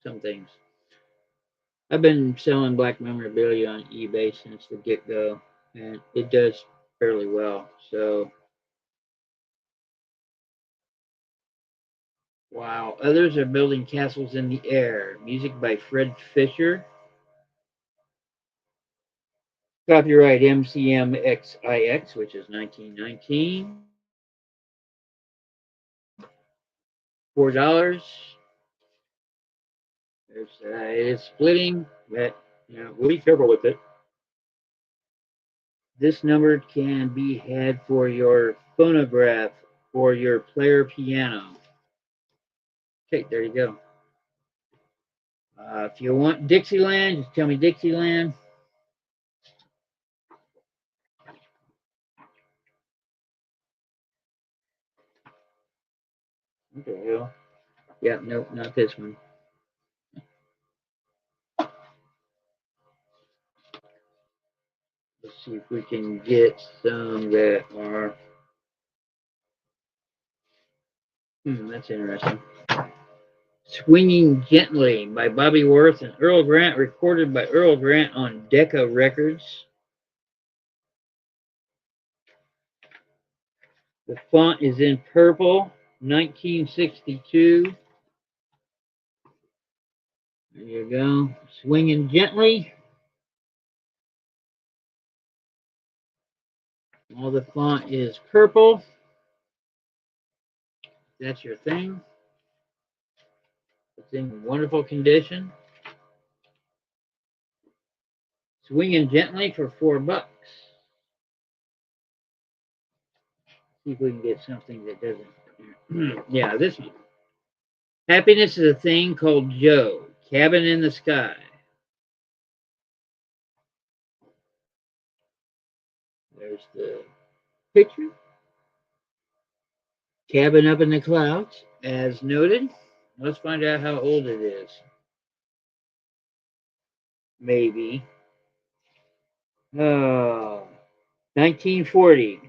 some things. I've been selling black memorabilia on eBay since the get-go, and it does fairly well. So, wow. Others are building castles in the air. Music by Fred Fisher. Copyright MCMXIX, which is 1919. $4. It is splitting, but we'll be careful with it. This number can be had for your phonograph or your player piano. Okay, there you go. If you want Dixieland, just tell me Dixieland. What the hell? Yeah, nope, not this one. Let's see if we can get some that are. That's interesting. Swinging Gently by Bobby Worth and Earl Grant, recorded by Earl Grant on Decca Records. The font is in purple, 1962. There you go. Swinging Gently. All the font is purple. That's your thing. It's in wonderful condition. Swinging Gently for $4. See if we can get something that doesn't. Yeah, this one. Happiness is a Thing Called Joe. Cabin in the Sky. There's the picture. Cabin up in the clouds, as noted. Let's find out how old it is. Maybe. 1940.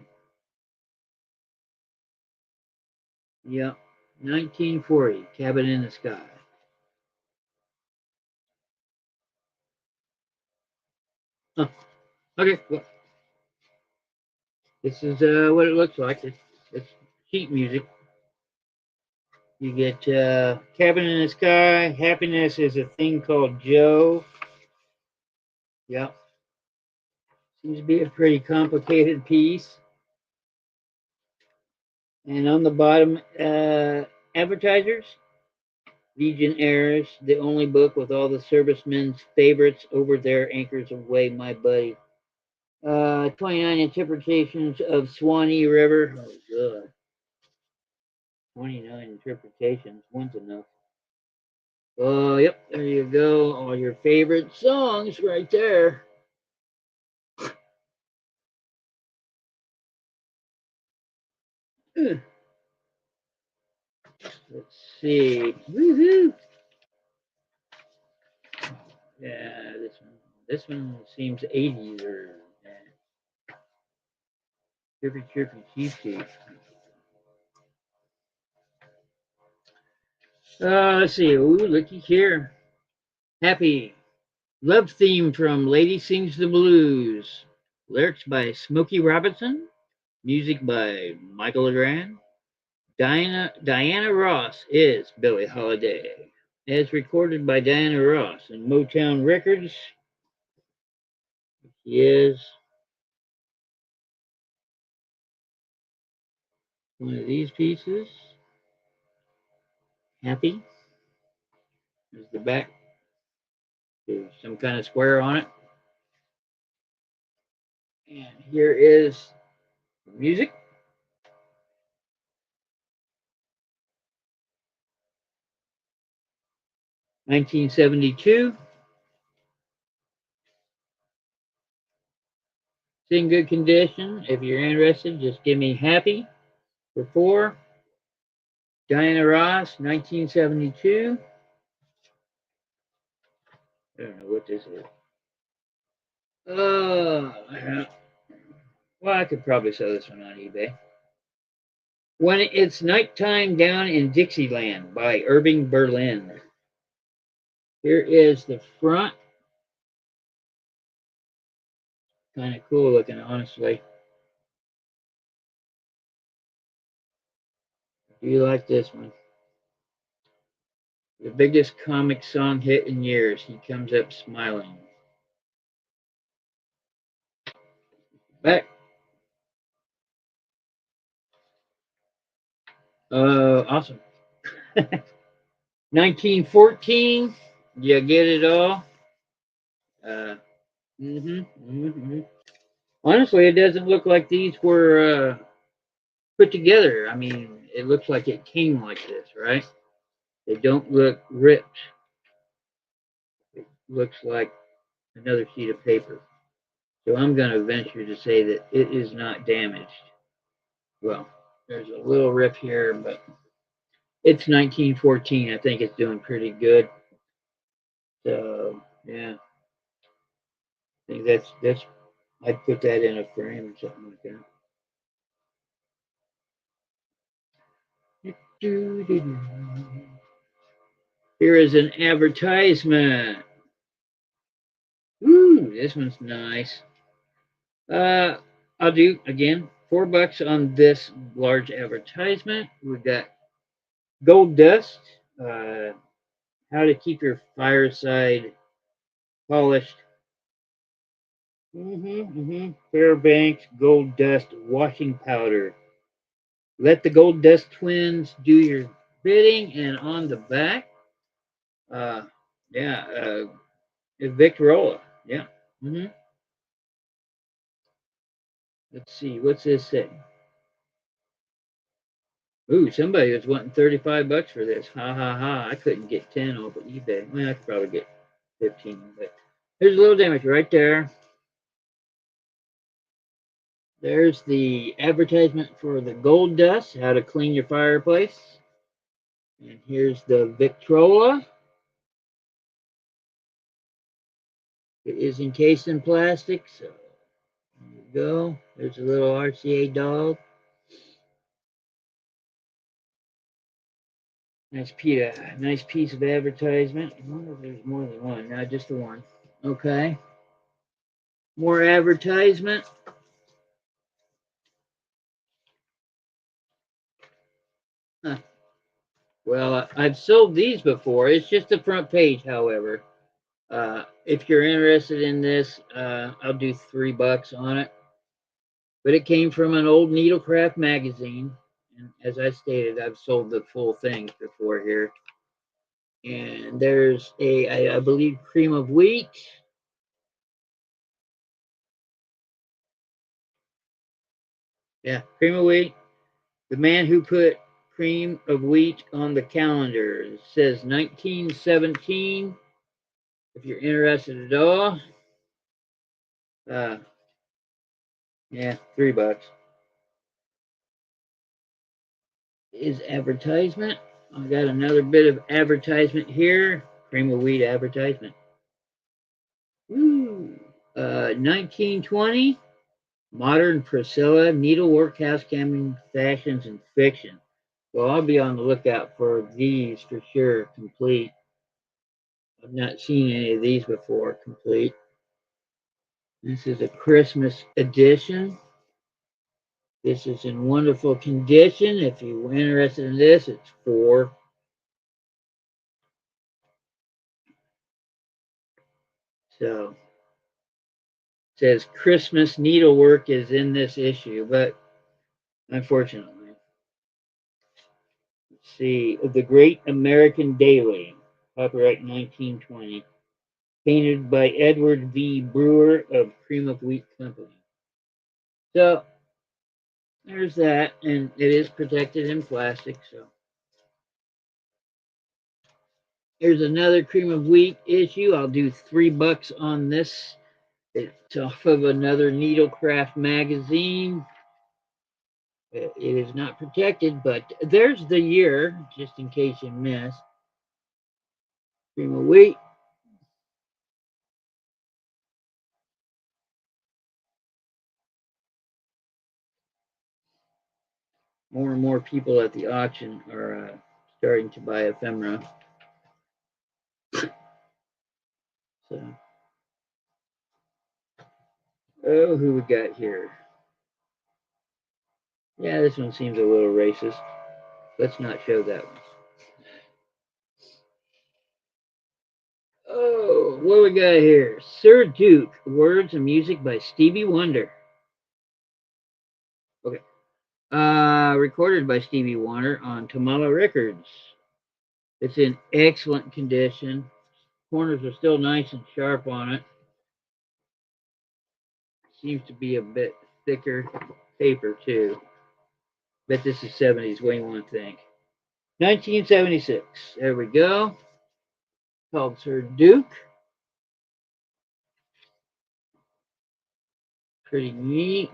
Yep, 1940. Cabin in the Sky. Huh. Okay, well, this is what it looks like. It's sheet music. You get Cabin in the Sky. Happiness is a Thing Called Joe. Yep. Seems to be a pretty complicated piece. And on the bottom, advertisers, Legionnaires, the only book with all the servicemen's favorites over their anchors away, my buddy. 29 interpretations of Swanee River. Oh, God. 29 interpretations. One's enough. Oh, yep, there you go. All your favorite songs right there. Let's see. Woohoo! Yeah, this one. This one seems 80s or chirpy chirpy cheep cheep. Let's see. Ooh, looky here. Happy love theme from Lady Sings the Blues. Lyrics by Smokey Robinson. Music by Michael Legrand. Diana Ross is Billie Holiday. As recorded by Diana Ross and Motown Records. She is one of these pieces. Happy. There's the back. There's some kind of square on it. And here is the music. (1972). It's in good condition. If you're interested, just give me happy for $4. Diana Ross, 1972. I don't know what this is. Yeah. Well, I could probably sell this one on eBay. When It's Nighttime Down in Dixieland by Irving Berlin. Here is the front. Kind of cool looking, honestly. Do you like this one? The biggest comic song hit in years. He comes up smiling. Back. Awesome. 1914. You get it all. Uh, Honestly, it doesn't look like these were put together. I mean, it looks like it came like this, right? They don't look ripped. It looks like another sheet of paper. So I'm going to venture to say that it is not damaged. Well, there's a little rip here, but it's 1914. I think it's doing pretty good. So, yeah, I think that's I'd put that in a frame or something like that. Here is an advertisement. Ooh, this one's nice. Uh, I'll do again $4 on this large advertisement. We've got gold dust. Uh, how to keep your fireside polished. Fairbanks gold dust washing powder. Let the gold dust twins do your bidding, and on the back, uh, yeah, Victrola. Yeah. hmm Let's see. What's this say? Ooh, somebody was wanting $35 for this. Ha ha ha! I couldn't get 10 off of eBay. Well, I could probably get 15, but there's a little damage right there. There's the advertisement for the gold dust, how to clean your fireplace. And here's the Victrola. It is encased in plastic, so there you go. There's a little RCA dog. Nice piece of advertisement. I wonder if there's more than one. No, just the one. Okay. More advertisement. Huh. Well, I've sold these before. It's just the front page, however. If you're interested in this, I'll do $3 on it. But it came from an old needlecraft magazine. And as I stated, I've sold the full things before here. And there's I believe, cream of wheat. Yeah, cream of wheat. The man who put cream of wheat on the calendar. It says 1917. If you're interested at all, uh, yeah, $3 is advertisement. I got another bit of advertisement here. Cream of wheat advertisement. Woo. 1920. Modern Priscilla needlework house camming fashions and fiction. Well, I'll be on the lookout for these for sure. Complete. I've not seen any of these before. Complete. This is a Christmas edition. This is in wonderful condition. If you're interested in this, it's 4. So it says Christmas needlework is in this issue, but unfortunately, let's see. The Great American Daily, copyright 1920, painted by Edward V. Brewer of Cream of Wheat Company. So there's that, and it is protected in plastic. So here's another Cream of Wheat issue. I'll do $3 on this. It's off of another Needlecraft magazine. It is not protected, but there's the year, just in case you missed. Cream of wheat. More and more people at the auction are starting to buy ephemera. So, oh, who we got here? Yeah, this one seems a little racist. Let's not show that one. Oh, what we got here? Sir Duke, words and music by Stevie Wonder. Okay. Recorded by Stevie Wonder on Tamala Records. It's in excellent condition. Corners are still nice and sharp on it. Seems to be a bit thicker paper too. Bet this is 70s. What do you want to think? 1976. There we go. Called Sir Duke. Pretty neat.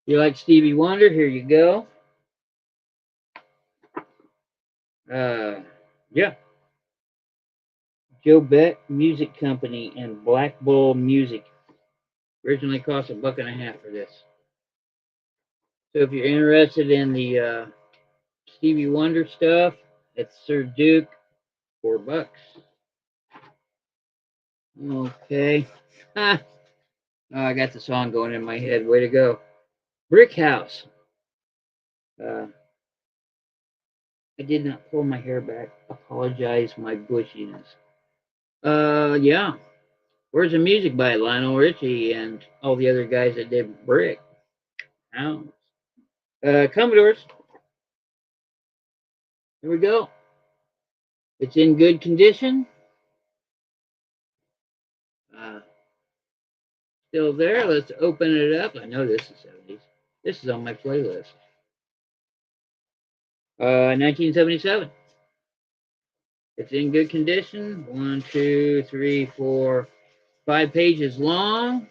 You like Stevie Wonder? Here you go. Uh, yeah. Joe Beck Music Company and Black Bull Music. Originally cost $1.50 for this. So if you're interested in the Stevie Wonder stuff, it's Sir Duke, $4. Okay. Ah, oh, I got the song going in my head. Way to go. Brick House. Uh, I did not pull my hair back. Apologize my bushiness. Yeah. Where's the music by Lionel Richie and all the other guys that did Brick House? Commodores. Here we go. It's in good condition. Uh, Still there. Let's open it up. I know this is 70s. This is on my playlist. 1977. It's in good condition. 1, 2, 3, 4, 5 pages long.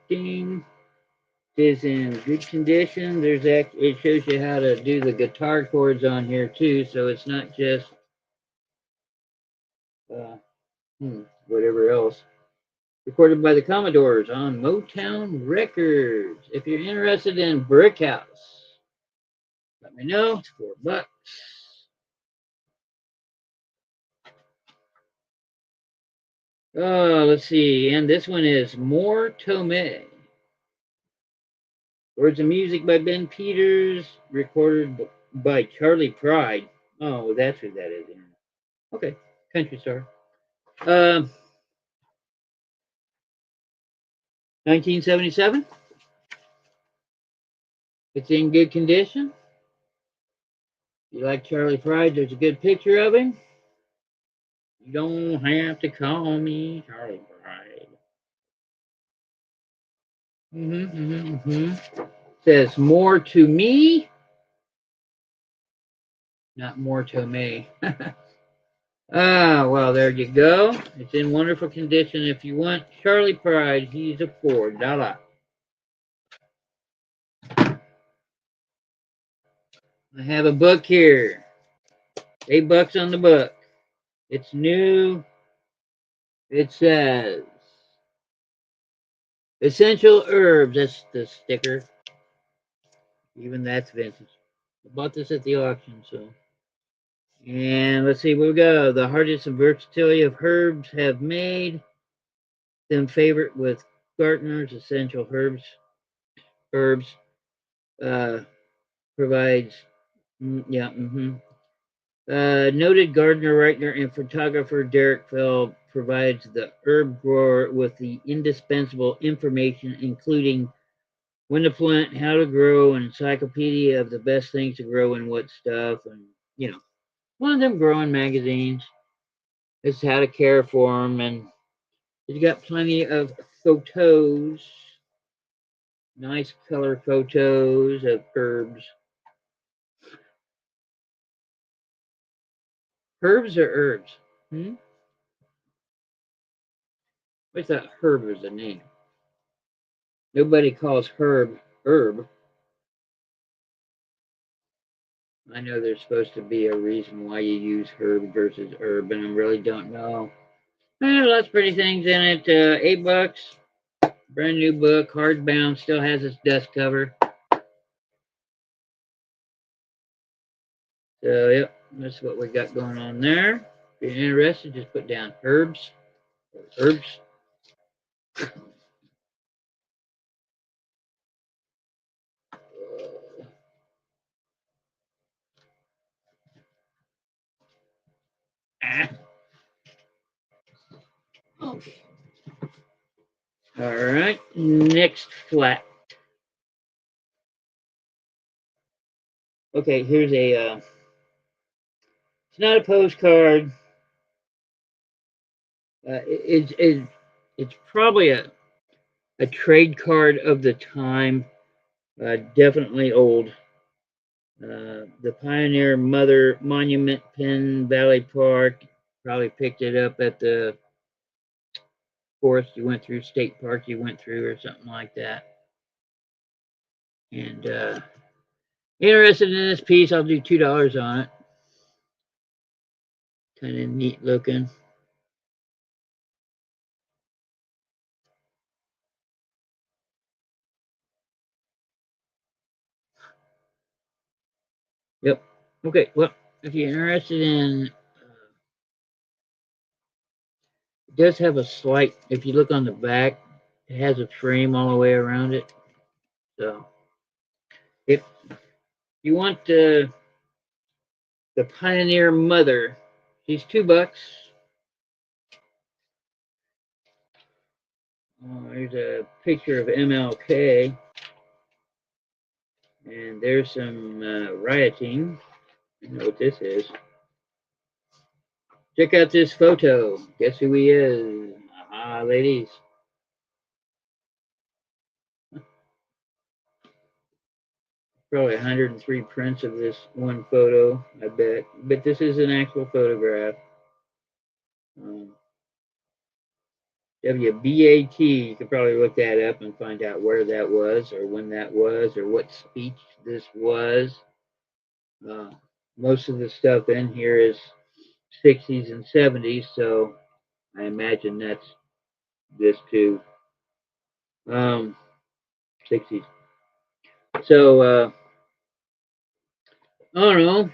Ding. It is in good condition. It shows you how to do the guitar chords on here too, so it's not just uh, whatever else. Recorded by the Commodores on Motown Records. If you're interested in Brick House, let me know. It's $4. Oh, let's see. And this one is More Tomei. Words and music by Ben Peters. Recorded by Charlie Pride. Oh, that's who that is. Okay, country star. 1977. It's in good condition. If you like Charlie Pride, there's a good picture of him. You don't have to call me Charlie Pride. Says more to me, not more to me. Ah, well, there you go. It's in wonderful condition. If you want Charlie Pride, he's a $4. I have a book here. $8 on the book. It's new. It says essential herbs. That's the sticker. Even that's vintage. I bought this at the auction, so. And let's see where we go. The hardest and versatility of herbs have made them favorite with gardeners. Essential herbs uh, provides. Yeah. Noted gardener, writer, and photographer Derek Fell provides the herb grower with the indispensable information, including when to plant, how to grow, an encyclopedia of the best things to grow and what stuff, and one of them growing magazines. This is how to care for them, and you got plenty of photos, nice color photos of herbs. Herbs or herbs? I thought herb was a name. Nobody calls herb herb. I know there's supposed to be a reason why you use herb versus herb, and I really don't know. Lots of pretty things in it. $8. Brand new book, hardbound, still has its dust cover. So, yep, that's what we got going on there. If you're interested, just put down herbs. Herbs. Okay. All right, next flat. Okay, here's a. It's not a postcard. It's probably a trade card of the time. Definitely old. The Pioneer Mother Monument, Penn Valley Park. Probably picked it up at the forest you went through, state park you went through, or something like that. And interested in this piece, I'll do $2 on it. Kind of neat looking. Yep. Okay, well, if you're interested in, it does have a slight, if you look on the back, it has a frame all the way around it. So if you want the Pioneer Mother, she's $2. There's a picture of MLK, and there's some rioting. I know what this is. Check out this photo. Guess who he is? Ah, ladies. Probably 103 prints of this one photo, I bet. But this is an actual photograph. Um, WBAT, you could probably look that up and find out where that was or when that was or what speech this was. Uh, most of the stuff in here is 60s and 70s, so I imagine that's this too. 60s. So, I don't know,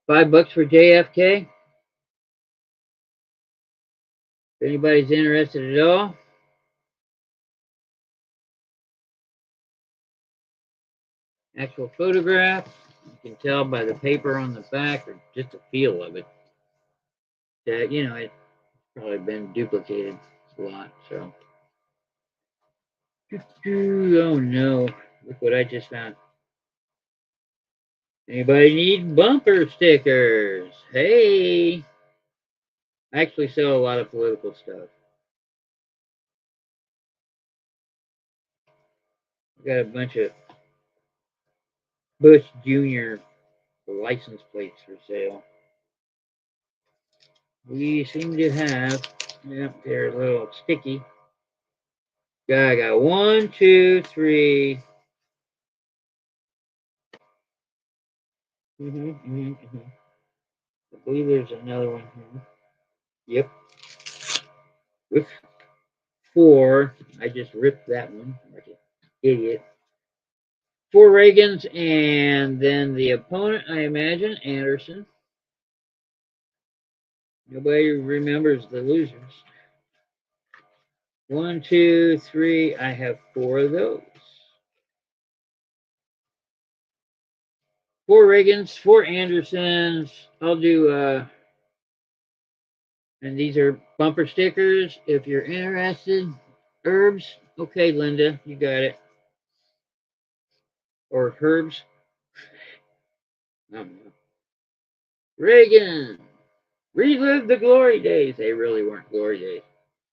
$5 for JFK. If anybody's interested at all, actual photograph. You can tell by the paper on the back or just the feel of it that, it's probably been duplicated a lot. So, oh no, look what I just found. Anybody need bumper stickers? Hey, I actually sell a lot of political stuff. I got a bunch of Bush Jr. license plates for sale. We seem to have, yep, they're a little sticky. I got 1, 2, 3. I believe there's another one here. Yep, with 4. I just ripped that one like an idiot. 4 Reagans, and then the opponent, I imagine, Anderson. Nobody remembers the losers. 1, 2, 3. I have 4 of those. 4 Reagans, 4 Andersons. I'll do, and these are bumper stickers. If you're interested, herbs. Okay, Linda, you got it. Or herbs. I don't know. Reagan, relive the glory days. They really weren't glory days.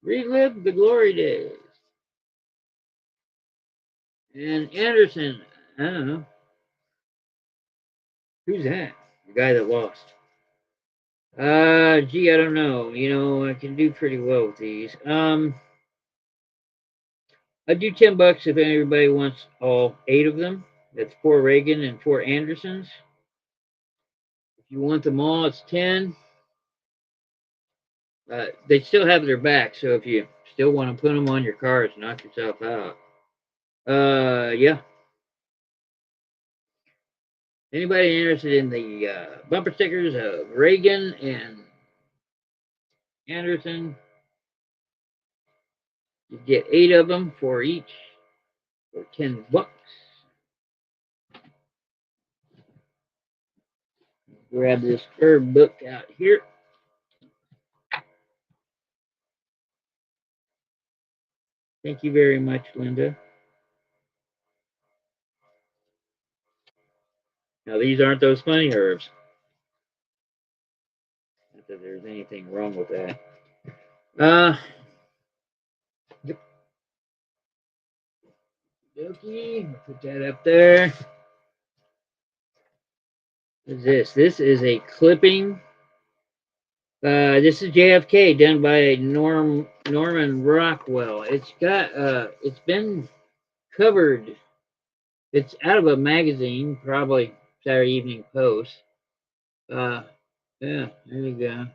Relive the glory days. And Anderson, I don't know. Who's that? The guy that lost. Gee, I don't know. I can do pretty well with these. I do $10 if anybody wants all 8 of them. That's 4 Reagan and 4 Andersons. If you want them all, it's 10. They still have their back, so if you still want to put them on your cars, knock yourself out. Yeah. Anybody interested in the bumper stickers of Reagan and Anderson? You get 8 of them for each for $10. Grab this herb book out here. Thank you very much, Linda. Now, these aren't those funny herbs. Not that there's anything wrong with that. Yep. Okay, put that up there. What is this? This is a clipping. This is JFK done by Norman Rockwell. It's been covered. It's out of a magazine, probably Saturday Evening Post. Uh, Yeah, there you go.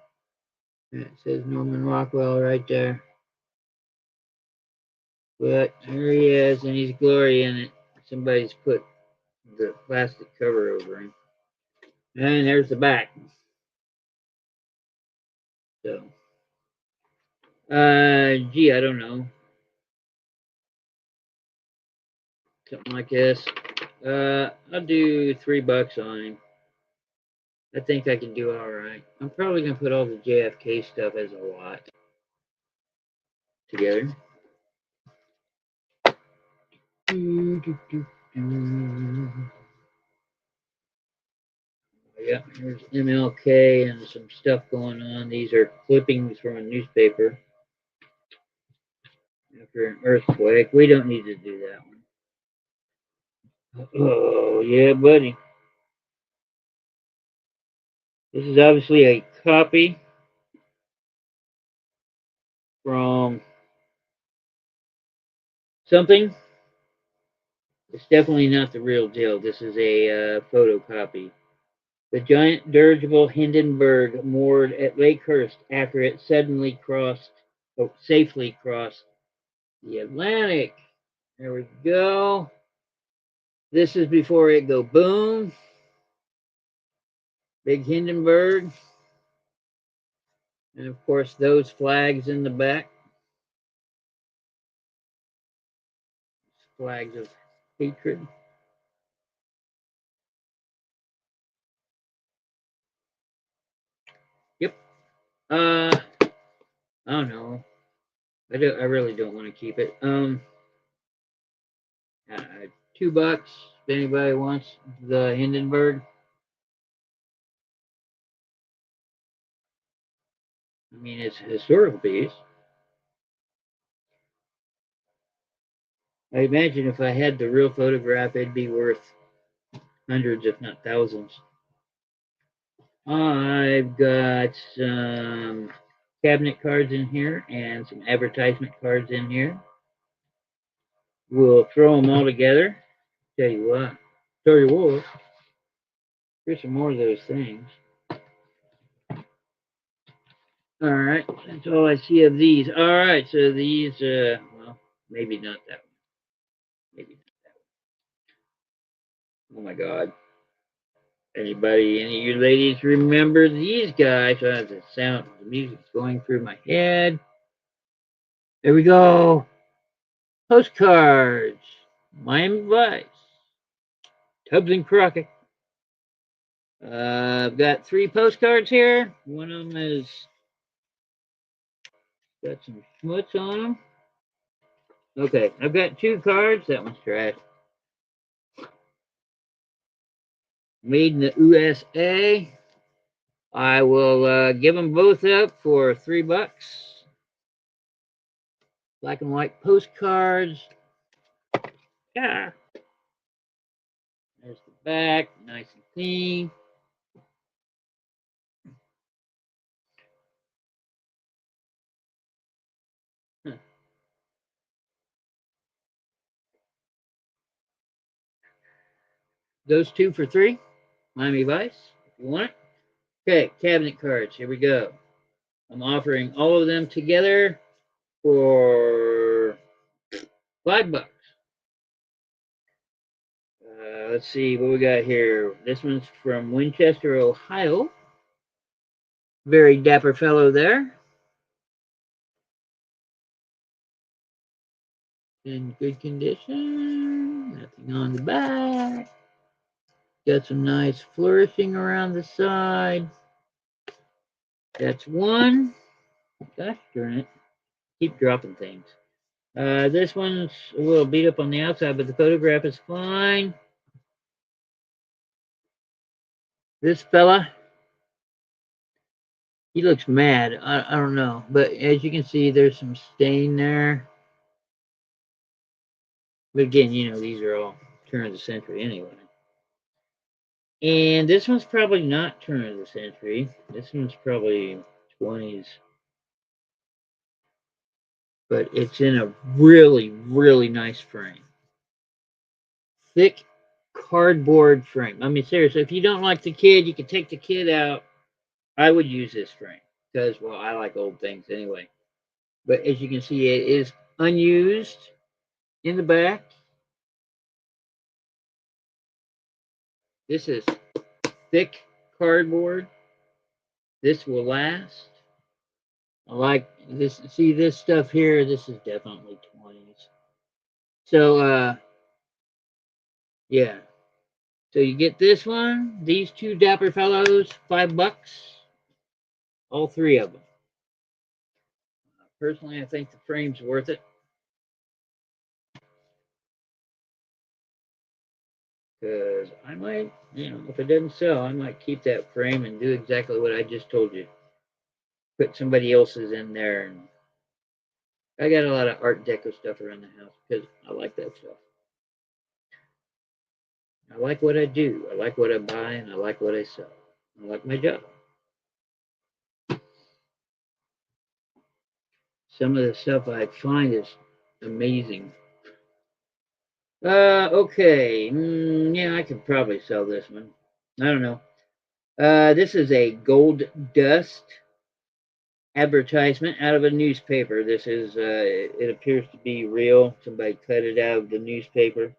It says Norman Rockwell right there. But there he is, and he's glory in it. Somebody's put the plastic cover over him. And there's the back. So, gee, I don't know. Something like this. I'll do $3 on him. I think I can do all right. I'm probably gonna put all the JFK stuff as a lot together. Yeah, here's MLK and some stuff going on. These are clippings from a newspaper after an earthquake. We don't need to do that one. Oh, yeah, buddy. This is obviously a copy from something. It's definitely not the real deal. This is a photocopy. The giant dirigible Hindenburg moored at Lakehurst after it safely crossed the Atlantic. There we go. This is before it go boom. Big Hindenburg. And of course, those flags in the back. Flags of hatred. Yep. I don't know. I really don't want to keep it. Uh, $2 if anybody wants the Hindenburg. I mean, it's a historical piece. I imagine if I had the real photograph, it'd be worth hundreds, if not thousands. I've got some cabinet cards in here and some advertisement cards in here. We'll throw them all together. Tell you what, here's some more of those things. All right, that's all I see of these. All right, so these, well, maybe not that one. Maybe not that one. Oh my God. Anybody, any of you ladies remember these guys? The sound, the music's going through my head. There we go. Postcards. Miami Vice. Tubbs and Crockett. I've got 3 postcards here. One of them is got some schmutz on them. Okay, I've got 2 cards. That one's trash. Made in the USA. I will give them both up for $3. Black and white postcards. Yeah. There's the back, nice and clean. Huh. Those 2 for 3. Miami Vice, if you want it. Okay, cabinet cards. Here we go. I'm offering all of them together for $5. Let's see what we got here. This one's from Winchester, Ohio. Very dapper fellow there. In good condition. Nothing on the back. Got some nice flourishing around the side. That's one. Gosh darn it. Keep dropping things. This one's a little beat up on the outside, but the photograph is fine. This fella, he looks mad. I don't know. But as you can see, there's some stain there. But again, you know, these are all turn of the century anyway. And this one's probably not turn of the century. This one's probably 20s. But it's in a really, really nice frame. Thick cardboard frame. I mean, seriously, if you don't like the kid, you can take the kid out. I would use this frame because, well, I like old things anyway. But as you can see, it is unused in the back. This is thick cardboard. This will last. I like this. See this stuff here? This is definitely 20s. So, yeah. So you get this one, these two dapper fellows, $5, all three of them. Personally, I think the frame's worth it because I might, if it doesn't sell, I might keep that frame and do exactly what I just told you. Put somebody else's in there, and I got a lot of Art Deco stuff around the house because I like that stuff. I like what I do. I like what I buy, and I like what I sell. I like my job. Some of the stuff I find is amazing. Okay. Yeah, I could probably sell this one. I don't know. This is a gold dust advertisement out of a newspaper. This is, it appears to be real. Somebody cut it out of the newspaper.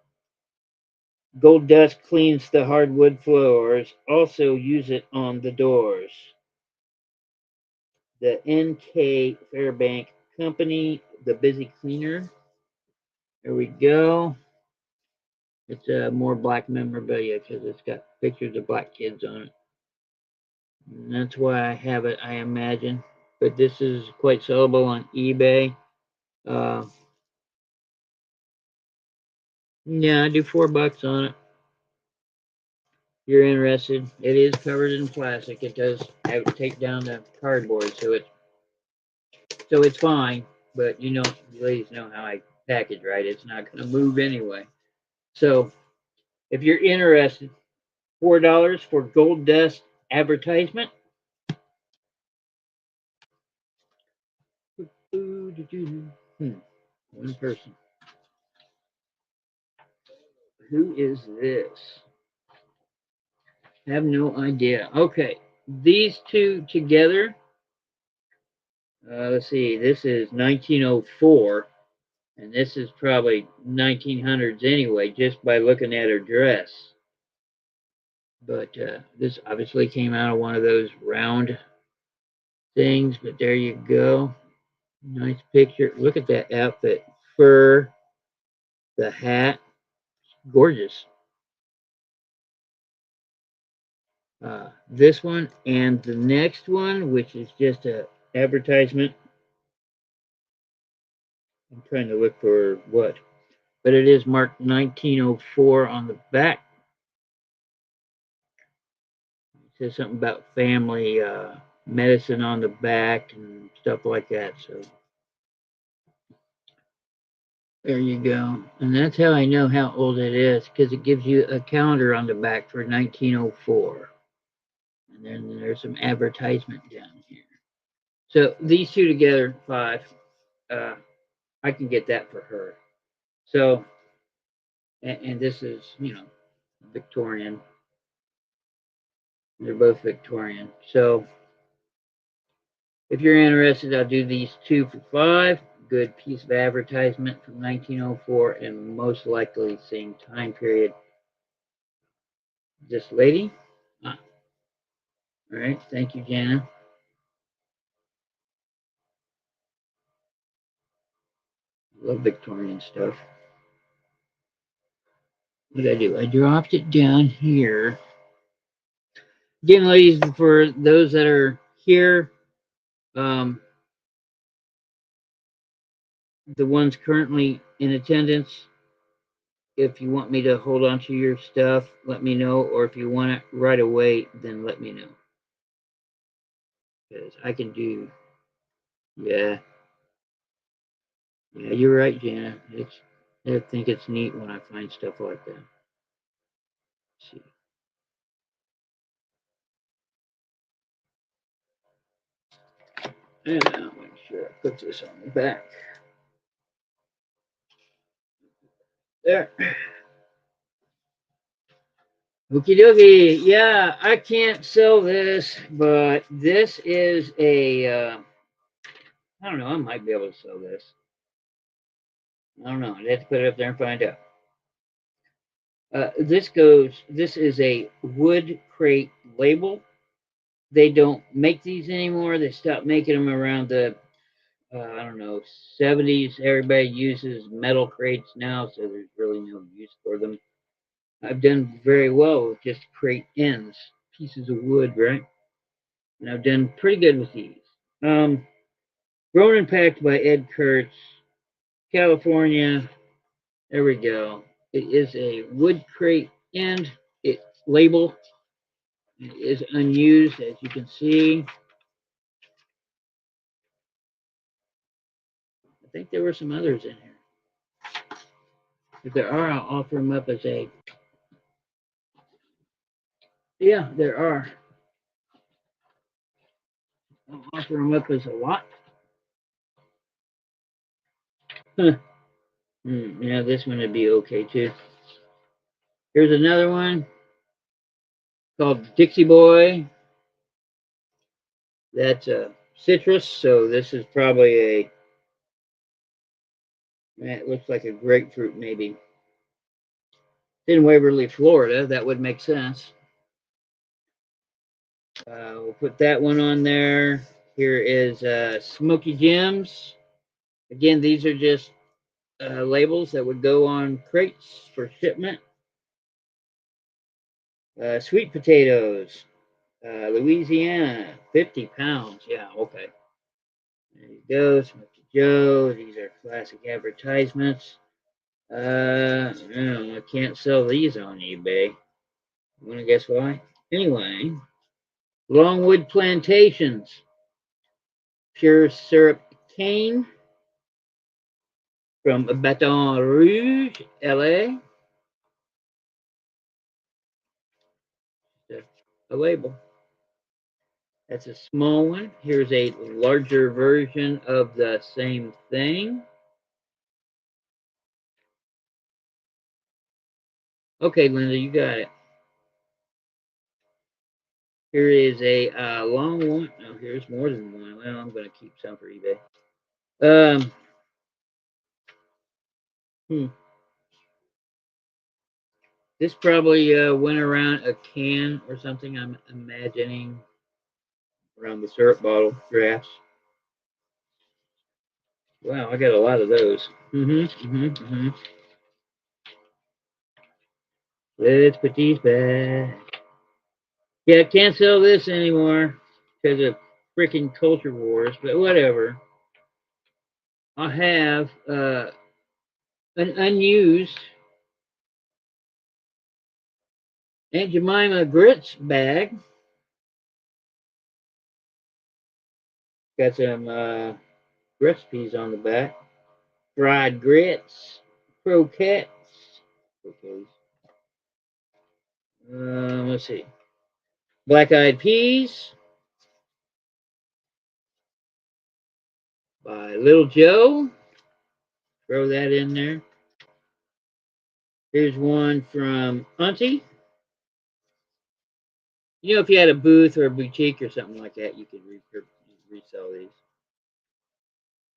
Gold dust cleans the hardwood floors. Also use it on the doors. The NK Fairbank Company, the busy cleaner. There we go. It's more black memorabilia because it's got pictures of black kids on it. And that's why I have it, I imagine. But this is quite sellable on eBay. Uh, yeah, I do $4 on it. If you're interested, it is covered in plastic. It does have to take down the cardboard, so it's fine. But you ladies know how I package, right? It's not going to move anyway. So if you're interested, $4 for gold dust advertisement. One person. Who is this? I have no idea. Okay, these two together. Let's see. This is 1904, and this is probably 1900s anyway, just by looking at her dress. But this obviously came out of one of those round things. But there you go. Nice picture. Look at that outfit. Fur, the hat, gorgeous. This one and the next one, which is just a advertisement. I'm trying to look for what, but it is marked 1904 on the back. It says something about family medicine on the back and stuff like that. So there you go. And that's how I know how old it is because it gives you a calendar on the back for 1904. And then there's some advertisement down here. So these two together, 5. I can get that for her. So, and this is, Victorian. They're both Victorian. So, if you're interested, I'll do these two for 5. Good piece of advertisement from 1904 and most likely same time period. This lady. Ah, all right. Thank you, Jana. Love Victorian stuff. What did I do? I dropped it down here. Again, ladies, for those that are here, um, the ones currently in attendance, if you want me to hold on to your stuff, let me know. Or if you want it right away, then let me know. Because I can do, yeah. Yeah, you're right, Jana. I think it's neat when I find stuff like that. Let's see. And I'll make sure I put this on the back. There. Okie dokie. Yeah, I can't sell this, but this is a, I don't know, I might be able to sell this. I don't know. I'd have to put it up there and find out. This is a wood crate label. They don't make these anymore. They stopped making them around the, I don't know, 70s. Everybody uses metal crates now, so there's really no use for them. I've done very well with just crate ends, pieces of wood, right? And I've done pretty good with these. Um, Grown and packed by Ed Kurtz, California. There we go. It is a wood crate end. It's label. It is unused, as you can see. I think there were some others in here. If there are, I'll offer them up as a. Yeah, there are. I'll offer them up as a lot. Huh. Yeah, this one would be okay too. Here's another one called Dixie Boy. That's a citrus, so this is probably a. It looks like a grapefruit, maybe. In Waverly, Florida, that would make sense. We'll put that one on there. Here is Smoky Gems. Again, these are just labels that would go on crates for shipment. Sweet potatoes, Louisiana, 50 pounds. Yeah, okay. There you go, Smoky Joe. These are classic advertisements. No, I can't sell these on eBay. You want to guess why? Anyway, Longwood Plantations, pure syrup cane from Baton Rouge, LA. A label. That's a small one. Here's a larger version of the same thing. Okay, Linda, you got it. Here is a long one. Oh, here's more than one. Well, I'm going to keep some for eBay. Um, hmm. This probably went around a can or something. I'm imagining around the syrup bottle drafts. Wow, I got a lot of those. Let's put these back. Yeah, can't sell this anymore because of freaking culture wars, but whatever. I have an unused Aunt Jemima grits bag. Got some recipes on the back. Fried grits, croquettes. Okay. Let's see. Black eyed peas by Little Joe. Throw that in there. Here's one from Auntie. You know, if you had a booth or a boutique or something like that, you could resell these.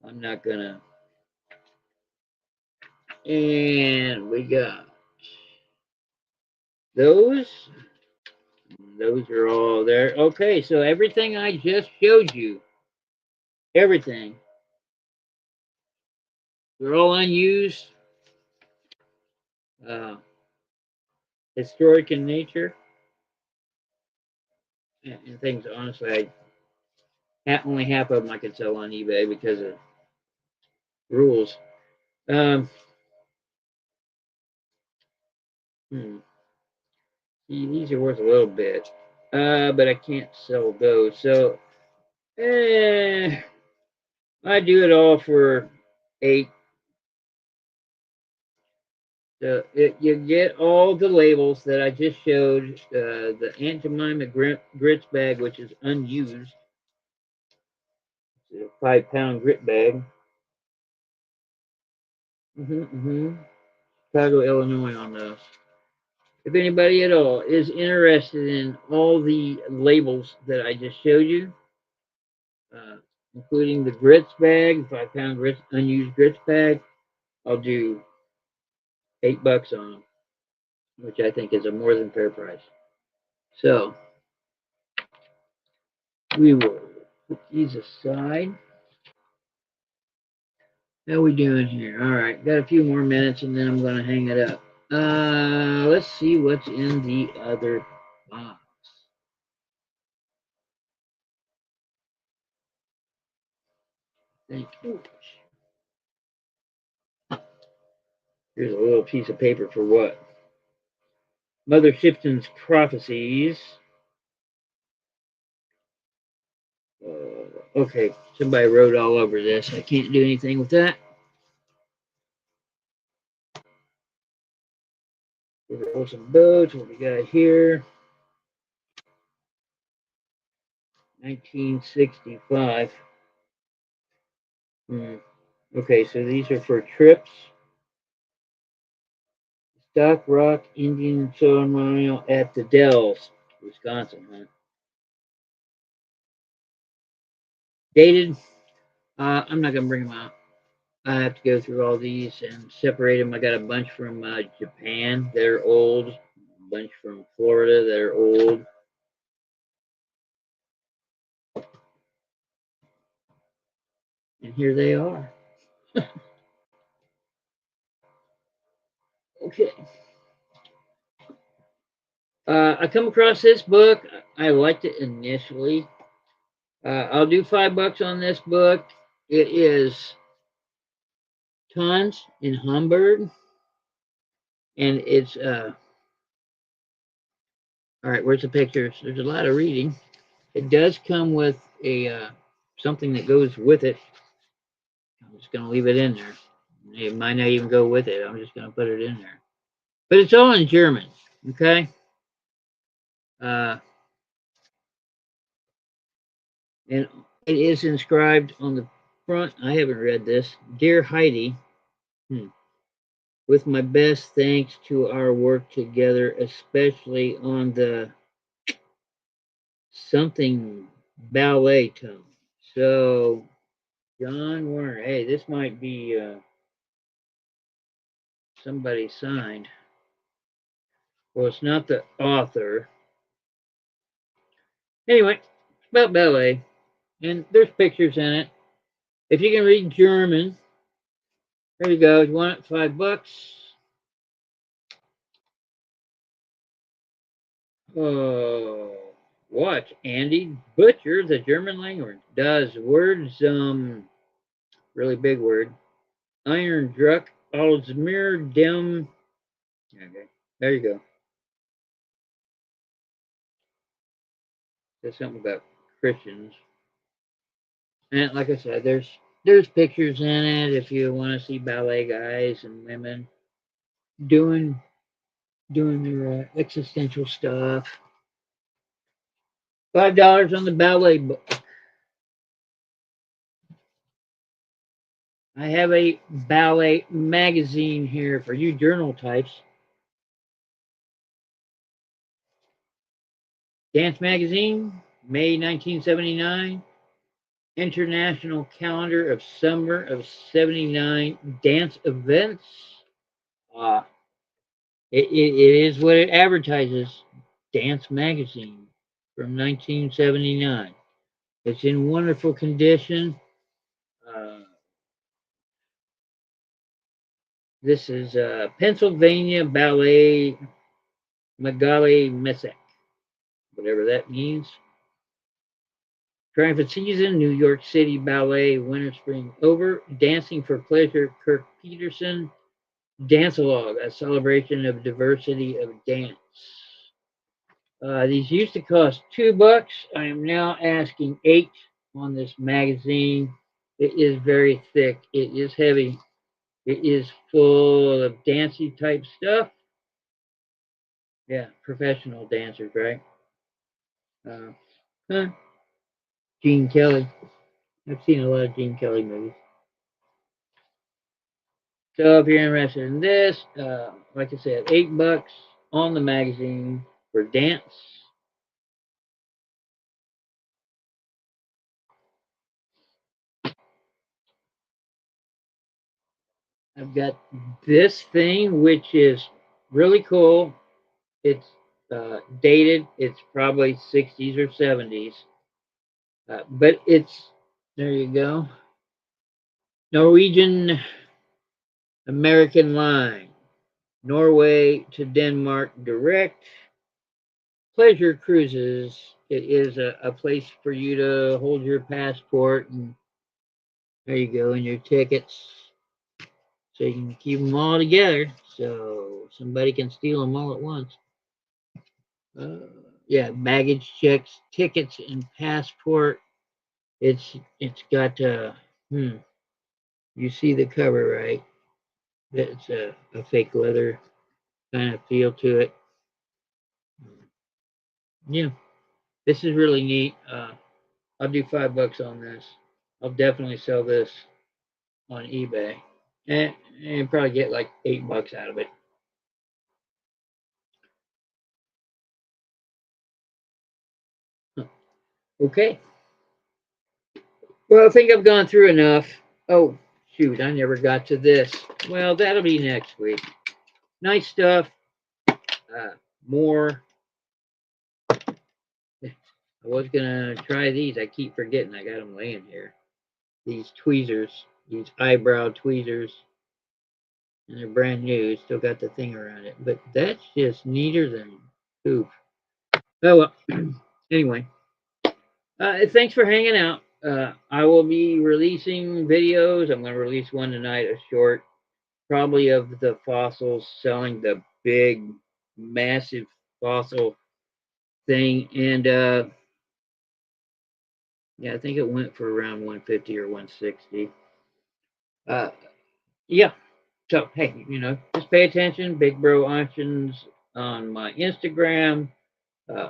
I'm not gonna. And we got those. Those are all there. Okay, so everything I just showed you, everything, they're all unused, uh, historic in nature, and things. Honestly, only half of them I could sell on eBay because of rules. Um, hmm. See, these are worth a little bit, but I can't sell those. So, I do it all for 8. So you get all the labels that I just showed. The Aunt Jemima grits bag, which is unused. It's a 5-pound grit bag. Chicago, Illinois on those. If anybody at all is interested in all the labels that I just showed you, uh, including the grits bag, 5-pound grits, unused grits bag, I'll do $8 on them, which I think is a more than fair price. So we will put these aside. How we doing here? All right, got a few more minutes and then I'm going to hang it up. Let's see what's in the other box. Thank you. Here's a little piece of paper for what? Mother Shipton's prophecies. Okay, somebody wrote all over this. I can't do anything with that. Roll some boats. What we got here? 1965. Okay, so these are for trips. Stock Rock Indian Ceremonial at the Dells, Wisconsin. Huh? Dated. I'm not gonna bring them out. I have to go through all these and separate them. I got a bunch from Japan that are old, a bunch from Florida that are old. And here they are. Okay. I come across this book. I liked it initially. I'll do $5 on this book. It is Tons in Hamburg, and it's all right. Where's the pictures? There's a lot of reading. It does come with a something that goes with it. I'm just gonna leave it in there. It might not even go with it. I'm just gonna put it in there. But it's all in German. Okay. Uh, and it is inscribed on the front. I haven't read this. Dear Heidi, with my best thanks to our work together, especially on the something ballet tone. So, John Warner, hey, this might be somebody signed. Well, it's not the author. Anyway, it's about ballet, and there's pictures in it. If you can read German, there you go. You want it? $5. Oh, what? Andy Butcher, the German language. Does words, really big word. Iron Druck, Alsmir dem. Okay, there you go. There's something about Christians. And like I said, there's pictures in it if you want to see ballet guys and women doing their existential stuff. $5 on the ballet book. I have a ballet magazine here for you journal types. Dance magazine, May 1979. International calendar of summer of 79 dance events. Uh, it is what it advertises. Dance magazine from 1979. It's in wonderful condition. Uh, this is Pennsylvania Ballet Magali Messick, whatever that means. Triumphant season, New York City Ballet, winter, spring over. Dancing for Pleasure, Kirk Peterson. Dance-a-log, a celebration of diversity of dance. These used to cost $2. I am now asking 8 on this magazine. It is very thick. It is heavy. It is full of dancey type stuff. Yeah, professional dancers, right? Uh, huh. Gene Kelly. I've seen a lot of Gene Kelly movies. So if you're interested in this, like I said, $8. on the magazine for dance. I've got this thing, which is really cool. It's dated. It's probably 60s or 70s. But it's, there you go, Norwegian American line. Norway to Denmark direct. Pleasure cruises. It is a place for you to hold your passport, and there you go, and your tickets, so you can keep them all together so somebody can steal them all at once. Uh, yeah, baggage checks, tickets, and passport. It's got you see the cover, right? It's a fake leather kind of feel to it. Yeah, this is really neat. I'll do $5 on this. I'll definitely sell this on eBay, and probably get like $8 out of it. Okay. Well, I think I've gone through enough. Oh, shoot, I never got to this. Well, that'll be next week. Nice stuff. More. I was gonna try these. I keep forgetting. I got them laying here. These tweezers, these eyebrow tweezers, and they're brand new. Still got the thing around it, but that's just neater than poop. Oh well. Anyway, thanks for hanging out. I will be releasing videos. I'm going to release one tonight, a short, probably of the fossils, selling the big, massive fossil thing, and yeah, I think it went for around 150 or 160. Uh, yeah. So hey, just pay attention. Big Bro Auctions on my Instagram. Uh,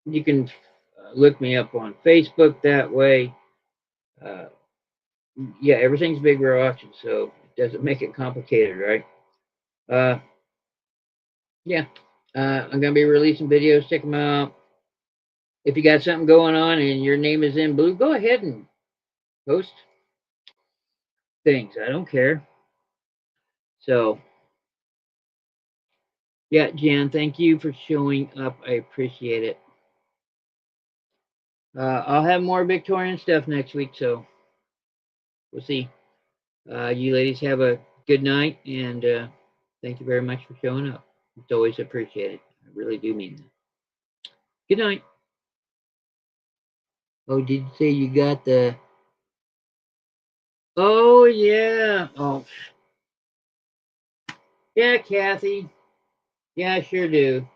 you can look me up on Facebook that way. Uh, yeah, everything's Big Bro Auctions, so it doesn't make it complicated, right? Uh, yeah, I'm gonna be releasing videos. Check them out. If you got something going on and your name is in blue, go ahead and post things. I don't care. So yeah, Jan, thank you for showing up. I appreciate it. I'll have more Victorian stuff next week, so we'll see. You ladies have a good night, and thank you very much for showing up. It's always appreciated. I really do mean that. Good night. Oh, did you say you got the? Oh yeah. Oh yeah, Kathy. Yeah, I sure do.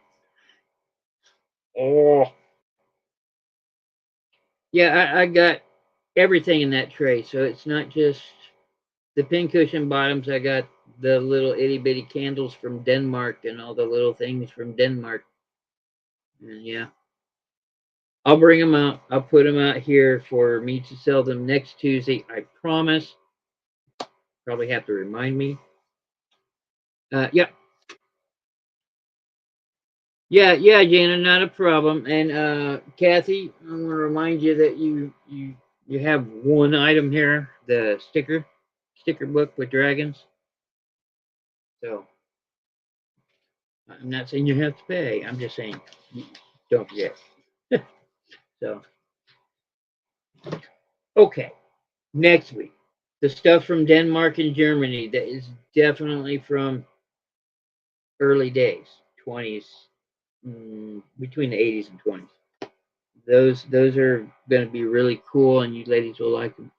Oh yeah, I got everything in that tray, so it's not just the pincushion bottoms. I got the little itty bitty candles from Denmark and all the little things from Denmark. And yeah, I'll bring them out. I'll put them out here for me to sell them next Tuesday. I promise. Probably have to remind me. Yeah, yeah, Jana, not a problem. And Kathy, I want to remind you that you have one item here, the sticker book with dragons. So I'm not saying you have to pay. I'm just saying don't forget. So okay, next week, the stuff from Denmark and Germany that is definitely from early days, 20s, between the 80s and 20s. Those are going to be really cool, and you ladies will like them.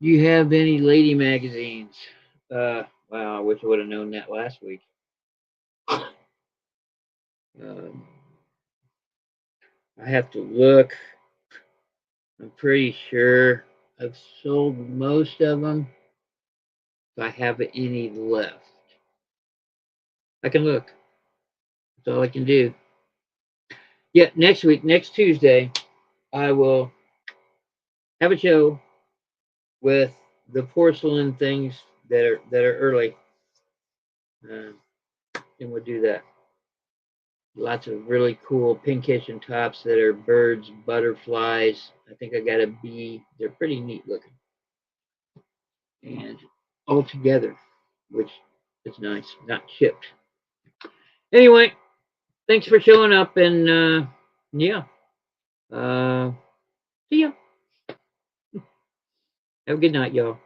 Do you have any lady magazines? Wow, I wish I would have known that last week. Um, I have to look. I'm pretty sure I've sold most of them. If I have any left, I can look. That's all I can do. Yeah, next week, next Tuesday, I will have a show with the porcelain things that are early. Uh, and we'll do that. Lots of really cool pincushion tops that are birds, butterflies. I think I got a bee. They're pretty neat looking. And all together, which is nice, not chipped. Anyway, thanks for showing up, and yeah, see ya. Have a good night, y'all.